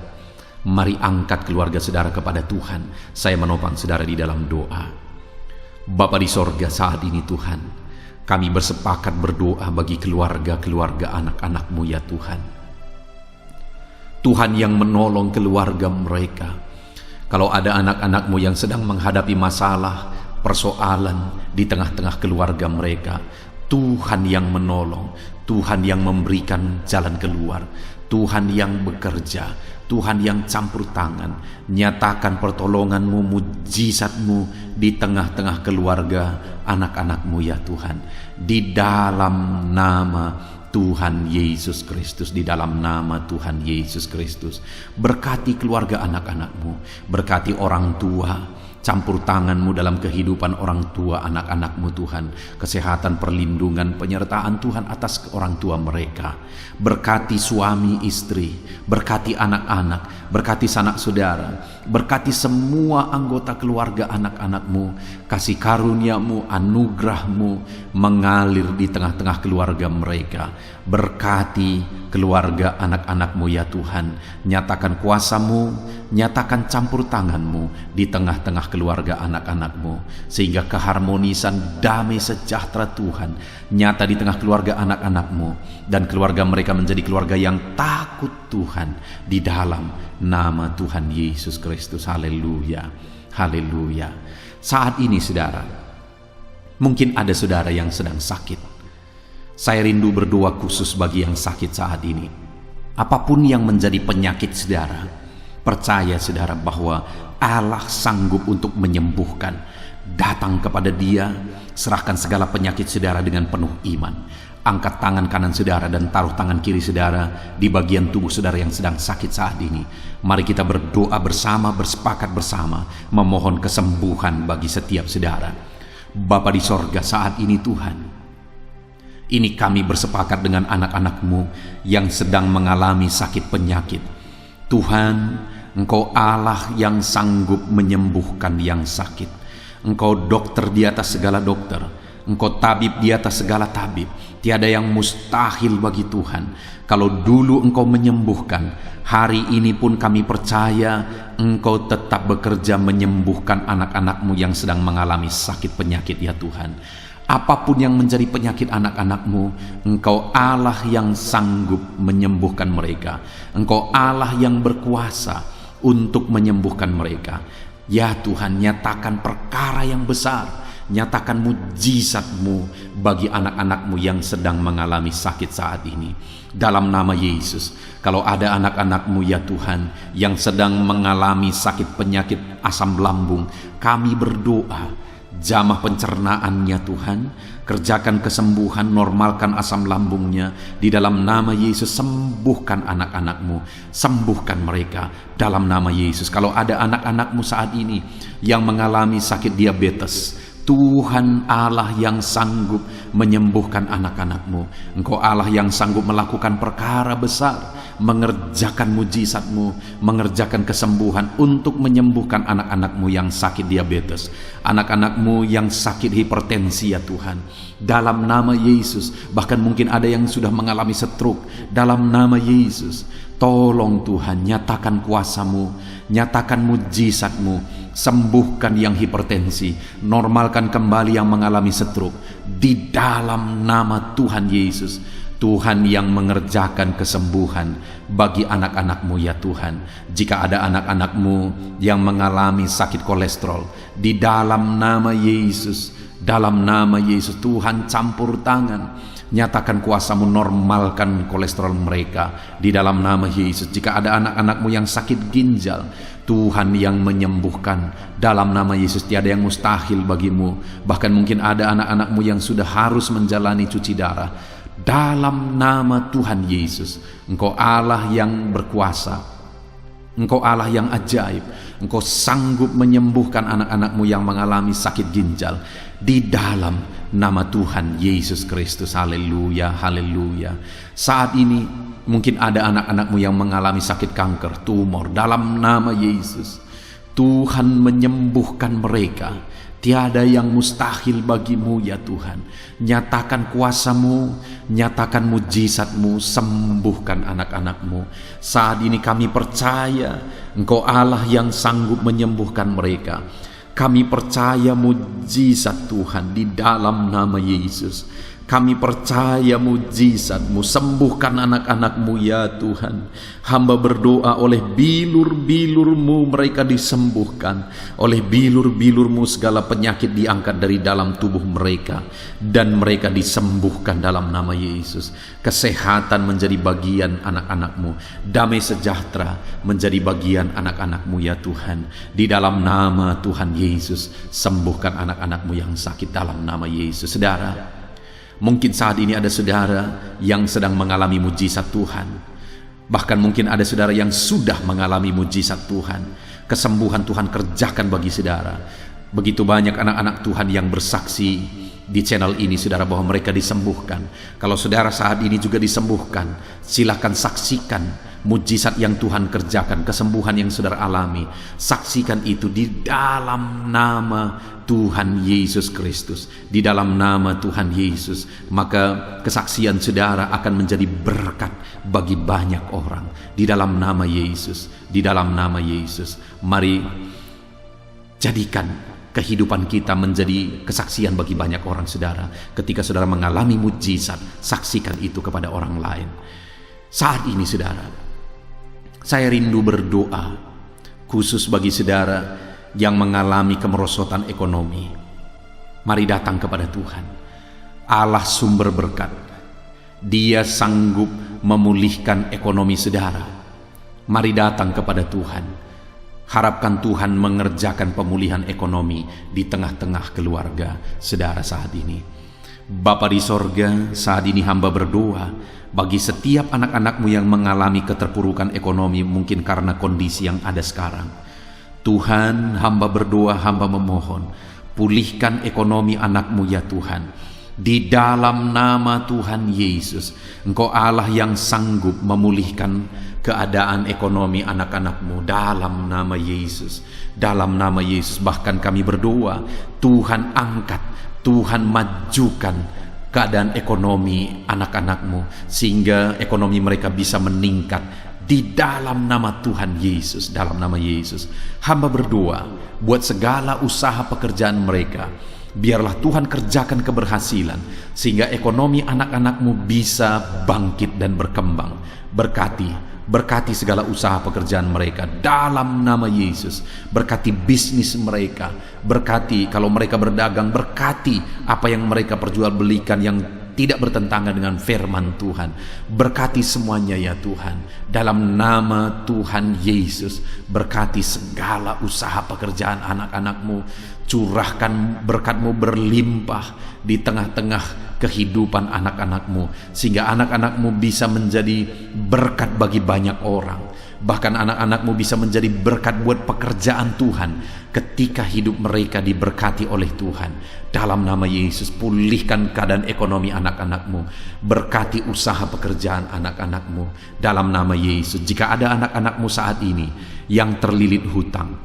Mari angkat keluarga saudara kepada Tuhan. Saya menopang saudara di dalam doa. Bapa di sorga, saat ini Tuhan, kami bersepakat berdoa bagi keluarga-keluarga anak-anak-Mu ya Tuhan. Tuhan yang menolong keluarga mereka. Kalau ada anak-anak-Mu yang sedang menghadapi masalah, persoalan di tengah-tengah keluarga mereka, Tuhan yang menolong, Tuhan yang memberikan jalan keluar, Tuhan yang bekerja, Tuhan yang campur tangan. Nyatakan pertolongan-Mu, mujizat-Mu di tengah-tengah keluarga anak-anak-Mu ya Tuhan, di dalam nama Tuhan Yesus Kristus, di dalam nama Tuhan Yesus Kristus. Berkati keluarga anak-anak-Mu, berkati orang tua, campur tangan-Mu dalam kehidupan orang tua anak-anak-Mu Tuhan. Kesehatan, perlindungan, penyertaan Tuhan atas orang tua mereka. Berkati suami istri, berkati anak-anak, berkati sanak saudara, berkati semua anggota keluarga anak-anak-Mu. Kasih karunia-Mu, anugerah-Mu mengalir di tengah-tengah keluarga mereka. Berkati keluarga anak-anak-Mu ya Tuhan. Nyatakan kuasa-Mu, nyatakan campur tangan-Mu di tengah-tengah keluarga anak-anak-Mu, sehingga keharmonisan, damai sejahtera Tuhan nyata di tengah keluarga anak-anak-Mu, dan keluarga mereka menjadi keluarga yang takut Tuhan, di dalam nama Tuhan Yesus Kristus. Haleluya, haleluya. Saat ini saudara, mungkin ada saudara yang sedang sakit. Saya rindu berdoa khusus bagi yang sakit saat ini. Apapun yang menjadi penyakit saudara, percaya saudara bahwa Allah sanggup untuk menyembuhkan. Datang kepada Dia, serahkan segala penyakit saudara dengan penuh iman. Angkat tangan kanan saudara dan taruh tangan kiri saudara di bagian tubuh saudara yang sedang sakit saat ini. Mari kita berdoa bersama, bersepakat bersama, memohon kesembuhan bagi setiap saudara. Bapa di sorga, saat ini Tuhan, ini kami bersepakat dengan anak-anak-Mu yang sedang mengalami sakit penyakit. Tuhan, Engkau Allah yang sanggup menyembuhkan yang sakit. Engkau dokter di atas segala dokter, Engkau tabib di atas segala tabib. Tiada yang mustahil bagi Tuhan. Kalau dulu Engkau menyembuhkan, hari ini pun kami percaya Engkau tetap bekerja menyembuhkan anak-anak-Mu yang sedang mengalami sakit penyakit ya Tuhan. Apapun yang menjadi penyakit anak-anakmu, Engkau Allah yang sanggup menyembuhkan mereka. Engkau Allah yang berkuasa untuk menyembuhkan mereka. Ya Tuhan, nyatakan perkara yang besar, nyatakan mujizat-Mu bagi anak-anak-Mu yang sedang mengalami sakit saat ini. Dalam nama Yesus, kalau ada anak-anak-Mu ya Tuhan yang sedang mengalami sakit penyakit asam lambung, kami berdoa, jamah pencernaannya Tuhan, kerjakan kesembuhan, normalkan asam lambungnya. Di dalam nama Yesus, sembuhkan anak-anak-Mu, sembuhkan mereka dalam nama Yesus. Kalau ada anak-anak-Mu saat ini yang mengalami sakit diabetes, Tuhan Allah yang sanggup menyembuhkan anak-anak-Mu. Engkau Allah yang sanggup melakukan perkara besar, mengerjakan mujizat-Mu, mengerjakan kesembuhan untuk menyembuhkan anak-anak-Mu yang sakit diabetes, anak-anak-Mu yang sakit hipertensi ya Tuhan. Dalam nama Yesus, bahkan mungkin ada yang sudah mengalami stroke. Dalam nama Yesus, tolong Tuhan, nyatakan kuasa-Mu, nyatakan mujizat-Mu, sembuhkan yang hipertensi, normalkan kembali yang mengalami stroke. Di dalam nama Tuhan Yesus, Tuhan yang mengerjakan kesembuhan bagi anak-anak-Mu ya Tuhan. Jika ada anak-anak-Mu yang mengalami sakit kolesterol, di dalam nama Yesus, dalam nama Yesus, Tuhan campur tangan, nyatakan kuasa-Mu, normalkan kolesterol mereka di dalam nama Yesus. Jika ada anak-anak-Mu yang sakit ginjal, Tuhan yang menyembuhkan dalam nama Yesus. Tiada yang mustahil bagi-Mu. Bahkan mungkin ada anak-anak-Mu yang sudah harus menjalani cuci darah. Dalam nama Tuhan Yesus, Engkau Allah yang berkuasa, Engkau Allah yang ajaib. Engkau sanggup menyembuhkan anak-anak-Mu yang mengalami sakit ginjal di dalam nama Tuhan Yesus Kristus. Haleluya, haleluya. Saat ini mungkin ada anak-anak-Mu yang mengalami sakit kanker, tumor. Dalam nama Yesus, Tuhan menyembuhkan mereka. Tiada yang mustahil bagi-Mu ya Tuhan. Nyatakan kuasa-Mu, nyatakan mujizat-Mu, sembuhkan anak-anak-Mu. Saat ini kami percaya Engkau Allah yang sanggup menyembuhkan mereka. Kami percaya mujizat Tuhan di dalam nama Yesus. Kami percaya mujizat-Mu, sembuhkan anak-anak-Mu ya Tuhan. Hamba berdoa oleh bilur-bilur-Mu mereka disembuhkan. Oleh bilur-bilur-Mu segala penyakit diangkat dari dalam tubuh mereka, dan mereka disembuhkan dalam nama Yesus. Kesehatan menjadi bagian anak-anak-Mu, damai sejahtera menjadi bagian anak-anak-Mu ya Tuhan. Di dalam nama Tuhan Yesus, sembuhkan anak-anak-Mu yang sakit dalam nama Yesus. Saudara, mungkin saat ini ada saudara yang sedang mengalami mujizat Tuhan. Bahkan mungkin ada saudara yang sudah mengalami mujizat Tuhan. Kesembuhan Tuhan kerjakan bagi saudara. Begitu banyak anak-anak Tuhan yang bersaksi di channel ini, saudara, bahwa mereka disembuhkan. Kalau saudara saat ini juga disembuhkan, silakan saksikan mujizat yang Tuhan kerjakan, kesembuhan yang saudara alami. Saksikan itu di dalam nama Tuhan Yesus Kristus. Di dalam nama Tuhan Yesus, maka kesaksian saudara akan menjadi berkat bagi banyak orang. Di dalam nama Yesus, di dalam nama Yesus. Mari jadikan kehidupan kita menjadi kesaksian bagi banyak orang, saudara. Ketika saudara mengalami mujizat, saksikan itu kepada orang lain. Saat ini, saudara, saya rindu berdoa khusus bagi saudara yang mengalami kemerosotan ekonomi. Mari datang kepada Tuhan, Allah sumber berkat. Dia sanggup memulihkan ekonomi saudara. Mari datang kepada Tuhan. Harapkan Tuhan mengerjakan pemulihan ekonomi di tengah-tengah keluarga saudara saat ini. Bapa di sorga, saat ini hamba berdoa bagi setiap anak-anak-Mu yang mengalami keterpurukan ekonomi, mungkin karena kondisi yang ada sekarang. Tuhan, hamba berdoa, hamba memohon, pulihkan ekonomi anak-Mu ya Tuhan. Di dalam nama Tuhan Yesus, Engkau Allah yang sanggup memulihkan keadaan ekonomi anak-anak-Mu dalam nama Yesus. Dalam nama Yesus, bahkan kami berdoa, Tuhan angkat, Tuhan majukan keadaan ekonomi anak-anak-Mu, sehingga ekonomi mereka bisa meningkat. Di dalam nama Tuhan Yesus, dalam nama Yesus, hamba berdoa buat segala usaha pekerjaan mereka. Biarlah Tuhan kerjakan keberhasilan, sehingga ekonomi anak-anak-Mu bisa bangkit dan berkembang. Berkati segala usaha pekerjaan mereka dalam nama Yesus. Berkati bisnis mereka, berkati kalau mereka berdagang, berkati apa yang mereka perjualbelikan yang tidak bertentangan dengan firman Tuhan. Berkati semuanya ya Tuhan, dalam nama Tuhan Yesus. Berkati segala usaha pekerjaan anak-anak-Mu. Curahkan berkat-Mu berlimpah di tengah-tengah kehidupan anak-anak-Mu, sehingga anak-anak-Mu bisa menjadi berkat bagi banyak orang. Bahkan anak-anak-Mu bisa menjadi berkat buat pekerjaan Tuhan ketika hidup mereka diberkati oleh Tuhan. Dalam nama Yesus, pulihkan keadaan ekonomi anak-anak-Mu. Berkati usaha pekerjaan anak-anak-Mu dalam nama Yesus. Jika ada anak-anak-Mu saat ini yang terlilit hutang,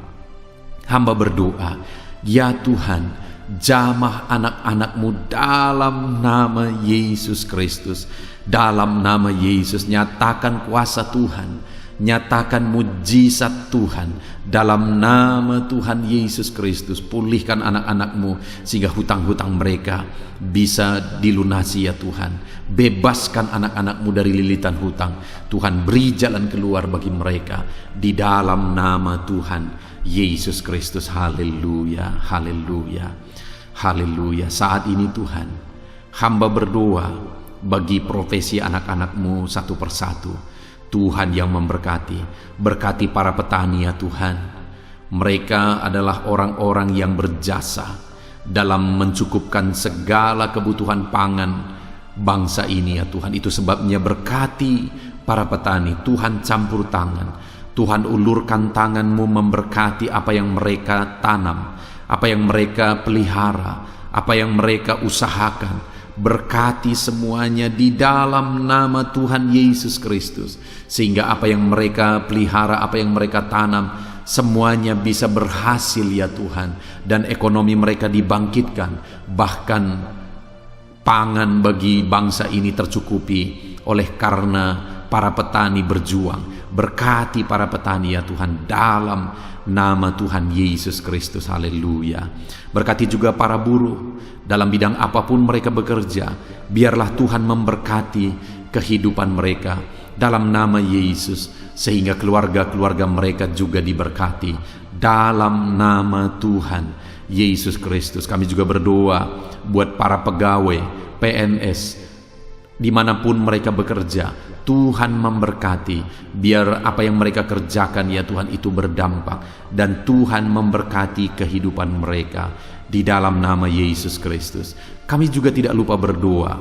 hamba berdoa, ya Tuhan, jamah anak-anak-Mu dalam nama Yesus Kristus. Dalam nama Yesus, nyatakan kuasa Tuhan, nyatakan mujizat Tuhan dalam nama Tuhan Yesus Kristus. Pulihkan anak-anak-Mu sehingga hutang-hutang mereka bisa dilunasi ya Tuhan. Bebaskan anak-anak-Mu dari lilitan hutang. Tuhan, beri jalan keluar bagi mereka di dalam nama Tuhan Yesus Kristus. Haleluya, haleluya, haleluya. Saat ini Tuhan, hamba berdoa bagi profesi anak-anak-Mu satu persatu. Tuhan yang memberkati, berkati para petani ya Tuhan. Mereka adalah orang-orang yang berjasa dalam mencukupkan segala kebutuhan pangan bangsa ini ya Tuhan. Itu sebabnya berkati para petani. Tuhan campur tangan, Tuhan ulurkan tangan-Mu memberkati apa yang mereka tanam, apa yang mereka pelihara, apa yang mereka usahakan. Berkati semuanya di dalam nama Tuhan Yesus Kristus, sehingga apa yang mereka pelihara, apa yang mereka tanam, semuanya bisa berhasil ya Tuhan, dan ekonomi mereka dibangkitkan. Bahkan pangan bagi bangsa ini tercukupi oleh karena para petani berjuang. Berkati para petani ya Tuhan dalam nama Tuhan Yesus Kristus. Haleluya. Berkati juga para buruh dalam bidang apapun mereka bekerja. Biarlah Tuhan memberkati kehidupan mereka dalam nama Yesus, sehingga keluarga-keluarga mereka juga diberkati dalam nama Tuhan Yesus Kristus. Kami juga berdoa buat para pegawai PNS dimanapun mereka bekerja. Tuhan memberkati, biar apa yang mereka kerjakan ya Tuhan itu berdampak, dan Tuhan memberkati kehidupan mereka di dalam nama Yesus Kristus. Kami juga tidak lupa berdoa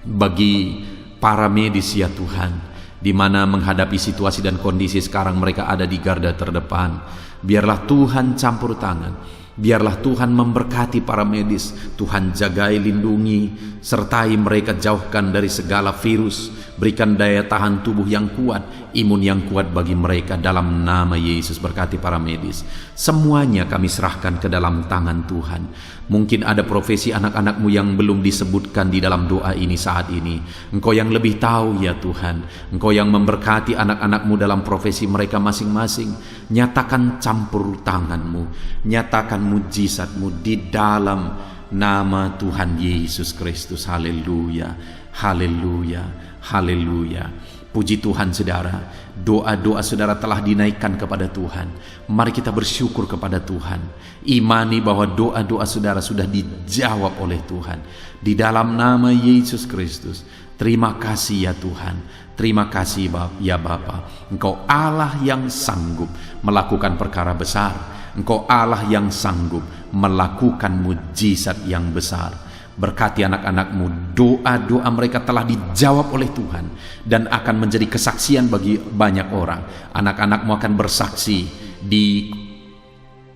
bagi para medis ya Tuhan, di mana menghadapi situasi dan kondisi sekarang mereka ada di garda terdepan. Biarlah Tuhan campur tangan, biarlah Tuhan memberkati para medis. Tuhan jagai, lindungi, sertai mereka, jauhkan dari segala virus. Berikan daya tahan tubuh yang kuat, imun yang kuat bagi mereka dalam nama Yesus. Berkati para medis. Semuanya kami serahkan ke dalam tangan Tuhan. Mungkin ada profesi anak-anak-Mu yang belum disebutkan di dalam doa ini saat ini. Engkau yang lebih tahu ya Tuhan. Engkau yang memberkati anak-anak-Mu dalam profesi mereka masing-masing. Nyatakan campur tangan-Mu, nyatakan mujizat-Mu di dalam nama Tuhan Yesus Kristus. Haleluya, haleluya, haleluya. Puji Tuhan saudara, doa-doa saudara telah dinaikkan kepada Tuhan. Mari kita bersyukur kepada Tuhan. Imani bahwa doa-doa saudara sudah dijawab oleh Tuhan. Di dalam nama Yesus Kristus. Terima kasih ya Tuhan. Terima kasih ya Bapa. Engkau Allah yang sanggup melakukan perkara besar. Engkau Allah yang sanggup melakukan mujizat yang besar. Berkati anak-anak-Mu, doa-doa mereka telah dijawab oleh Tuhan dan akan menjadi kesaksian bagi banyak orang. Anak-anak-Mu akan bersaksi di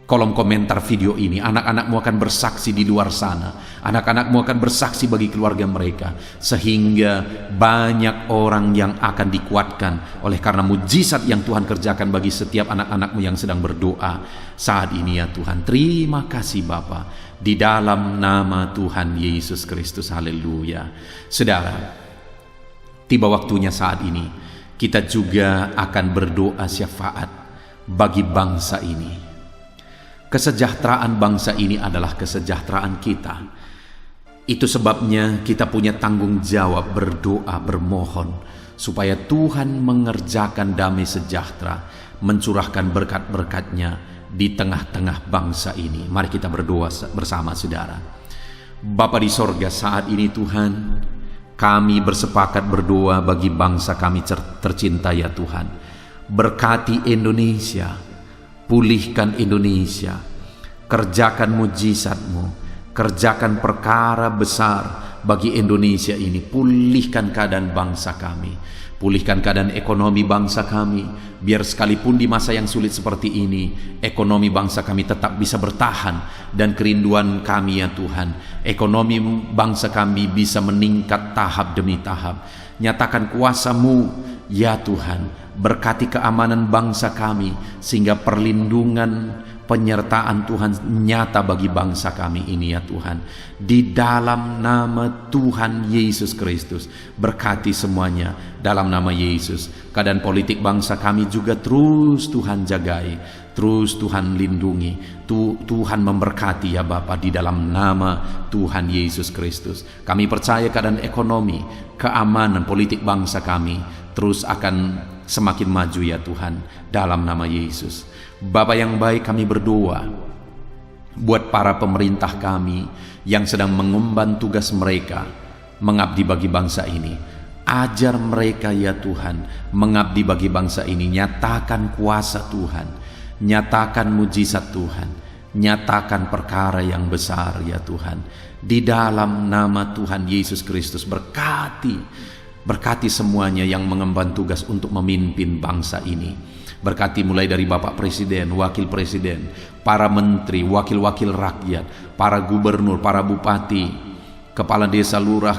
kolom komentar video ini. Anak-anak-Mu akan bersaksi di luar sana. Anak-anak-Mu akan bersaksi bagi keluarga mereka, sehingga banyak orang yang akan dikuatkan oleh karena mujizat yang Tuhan kerjakan bagi setiap anak-anak-Mu yang sedang berdoa saat ini ya Tuhan. Terima kasih Bapa, di dalam nama Tuhan Yesus Kristus. Haleluya. Saudara, tiba waktunya saat ini kita juga akan berdoa syafaat bagi bangsa ini. Kesejahteraan bangsa ini adalah kesejahteraan kita. Itu sebabnya kita punya tanggung jawab berdoa, bermohon supaya Tuhan mengerjakan damai sejahtera, mencurahkan berkat-berkat-Nya di tengah-tengah bangsa ini. Mari kita berdoa bersama, saudara. Bapa di sorga, saat ini Tuhan, kami bersepakat berdoa bagi bangsa kami tercinta ya Tuhan. Berkati Indonesia, pulihkan Indonesia, kerjakan mujizat-Mu, kerjakan perkara besar bagi Indonesia ini. Pulihkan keadaan bangsa kami, pulihkan keadaan ekonomi bangsa kami, biar sekalipun di masa yang sulit seperti ini, ekonomi bangsa kami tetap bisa bertahan. Dan kerinduan kami ya Tuhan, ekonomi bangsa kami bisa meningkat tahap demi tahap. Nyatakan kuasa-Mu ya Tuhan, berkati keamanan bangsa kami, sehingga perlindungan, penyertaan Tuhan nyata bagi bangsa kami ini ya Tuhan. Di dalam nama Tuhan Yesus Kristus, berkati semuanya dalam nama Yesus. Keadaan politik bangsa kami juga terus Tuhan jagai, terus Tuhan lindungi. Tuhan memberkati ya Bapa, di dalam nama Tuhan Yesus Kristus. Kami percaya keadaan ekonomi, keamanan politik bangsa kami terus akan semakin maju ya Tuhan, dalam nama Yesus. Bapa yang baik, kami berdoa buat para pemerintah kami yang sedang mengemban tugas mereka mengabdi bagi bangsa ini. Ajar mereka ya Tuhan mengabdi bagi bangsa ini. Nyatakan kuasa Tuhan, nyatakan mujizat Tuhan, nyatakan perkara yang besar ya Tuhan. Di dalam nama Tuhan Yesus Kristus, berkati semuanya yang mengemban tugas untuk memimpin bangsa ini. Berkati mulai dari Bapak Presiden, Wakil Presiden, para menteri, wakil-wakil rakyat, para gubernur, para bupati, kepala desa, lurah,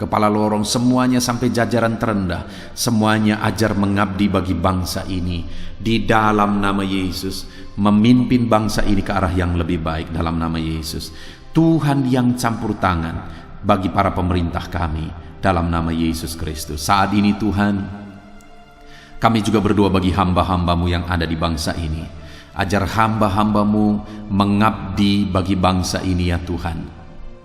kepala lorong, semuanya sampai jajaran terendah. Semuanya ajar mengabdi bagi bangsa ini. Di dalam nama Yesus, memimpin bangsa ini ke arah yang lebih baik dalam nama Yesus. Tuhan yang campur tangan bagi para pemerintah kami dalam nama Yesus Kristus. Saat ini Tuhan, kami juga berdoa bagi hamba-hamba-Mu yang ada di bangsa ini. Ajar hamba-hamba-Mu mengabdi bagi bangsa ini ya Tuhan.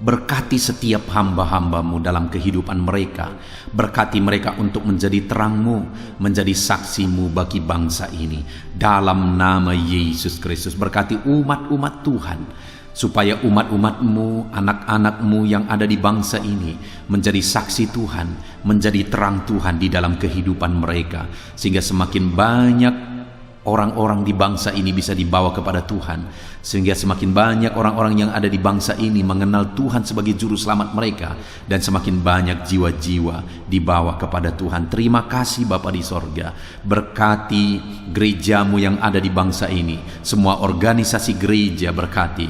Berkati setiap hamba-hamba-Mu dalam kehidupan mereka. Berkati mereka untuk menjadi terang-Mu, menjadi saksi-Mu bagi bangsa ini. Dalam nama Yesus Kristus, berkati umat-umat Tuhan, supaya umat-umat-Mu, anak-anak-Mu yang ada di bangsa ini menjadi saksi Tuhan, menjadi terang Tuhan di dalam kehidupan mereka, sehingga semakin banyak orang-orang di bangsa ini bisa dibawa kepada Tuhan, sehingga semakin banyak orang-orang yang ada di bangsa ini mengenal Tuhan sebagai juru selamat mereka, dan semakin banyak jiwa-jiwa dibawa kepada Tuhan. Terima kasih Bapa di sorga. Berkati gereja-Mu yang ada di bangsa ini, semua organisasi gereja berkati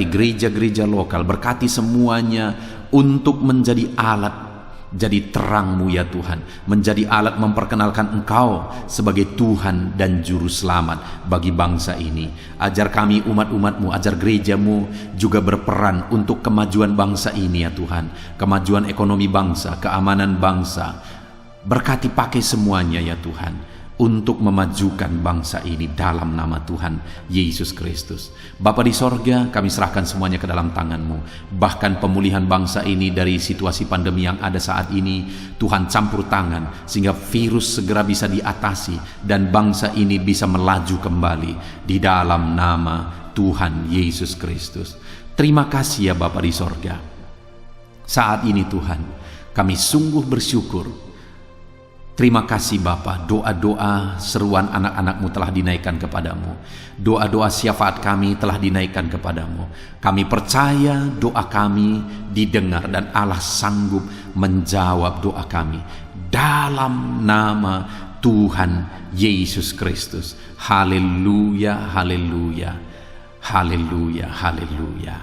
gereja-gereja lokal, berkati semuanya untuk menjadi alat, jadi terang-Mu ya Tuhan, menjadi alat memperkenalkan Engkau sebagai Tuhan dan Juru Selamat bagi bangsa ini. Ajar kami umat-umat-Mu, ajar gereja-Mu juga berperan untuk kemajuan bangsa ini ya Tuhan, kemajuan ekonomi bangsa, keamanan bangsa. Berkati pakai semuanya ya Tuhan untuk memajukan bangsa ini dalam nama Tuhan Yesus Kristus. Bapa di sorga, kami serahkan semuanya ke dalam tangan-Mu. Bahkan pemulihan bangsa ini dari situasi pandemi yang ada saat ini, Tuhan campur tangan sehingga virus segera bisa diatasi dan bangsa ini bisa melaju kembali di dalam nama Tuhan Yesus Kristus. Terima kasih ya Bapa di sorga. Saat ini Tuhan, kami sungguh bersyukur. Terima kasih Bapa, doa-doa seruan anak-anak-Mu telah dinaikkan kepadamu. Doa-doa syafaat kami telah dinaikkan kepadamu. Kami percaya doa kami didengar dan Allah sanggup menjawab doa kami. Dalam nama Tuhan Yesus Kristus. Haleluya, haleluya, haleluya, haleluya.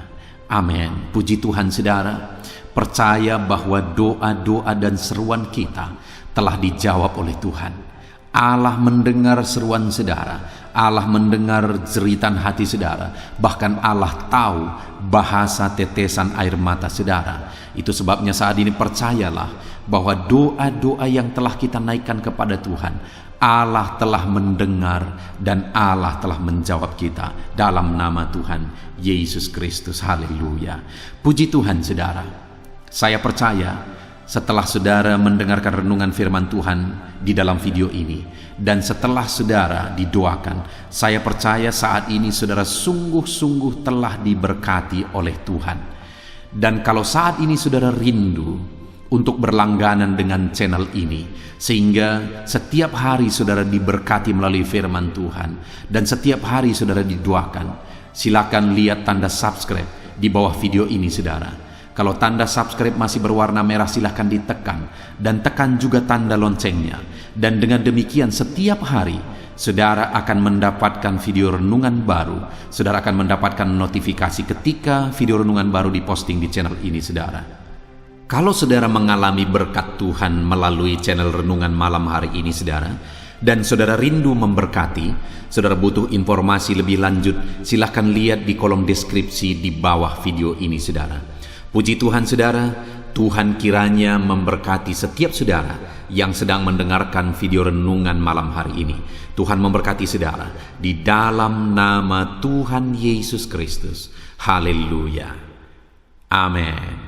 Amin. Puji Tuhan saudara. Percaya bahwa doa-doa dan seruan kita telah dijawab oleh Tuhan. Allah mendengar seruan saudara, Allah mendengar jeritan hati saudara, bahkan Allah tahu bahasa tetesan air mata saudara. Itu sebabnya saat ini percayalah bahwa doa-doa yang telah kita naikkan kepada Tuhan, Allah telah mendengar dan Allah telah menjawab kita dalam nama Tuhan Yesus Kristus. Haleluya. Puji Tuhan saudara. Saya percaya setelah saudara mendengarkan renungan firman Tuhan di dalam video ini, dan setelah saudara didoakan, saya percaya saat ini saudara sungguh-sungguh telah diberkati oleh Tuhan. Dan kalau saat ini saudara rindu untuk berlangganan dengan channel ini, sehingga setiap hari saudara diberkati melalui firman Tuhan, dan setiap hari saudara didoakan, silakan lihat tanda subscribe di bawah video ini saudara. Kalau tanda subscribe masih berwarna merah, silahkan ditekan, dan tekan juga tanda loncengnya. Dan dengan demikian setiap hari saudara akan mendapatkan video renungan baru. Saudara akan mendapatkan notifikasi ketika video renungan baru diposting di channel ini saudara. Kalau saudara mengalami berkat Tuhan melalui channel renungan malam hari ini saudara, dan saudara rindu memberkati, saudara butuh informasi lebih lanjut, silahkan lihat di kolom deskripsi di bawah video ini saudara. Puji Tuhan saudara, Tuhan kiranya memberkati setiap saudara yang sedang mendengarkan video renungan malam hari ini. Tuhan memberkati saudara di dalam nama Tuhan Yesus Kristus. Haleluya. Amin.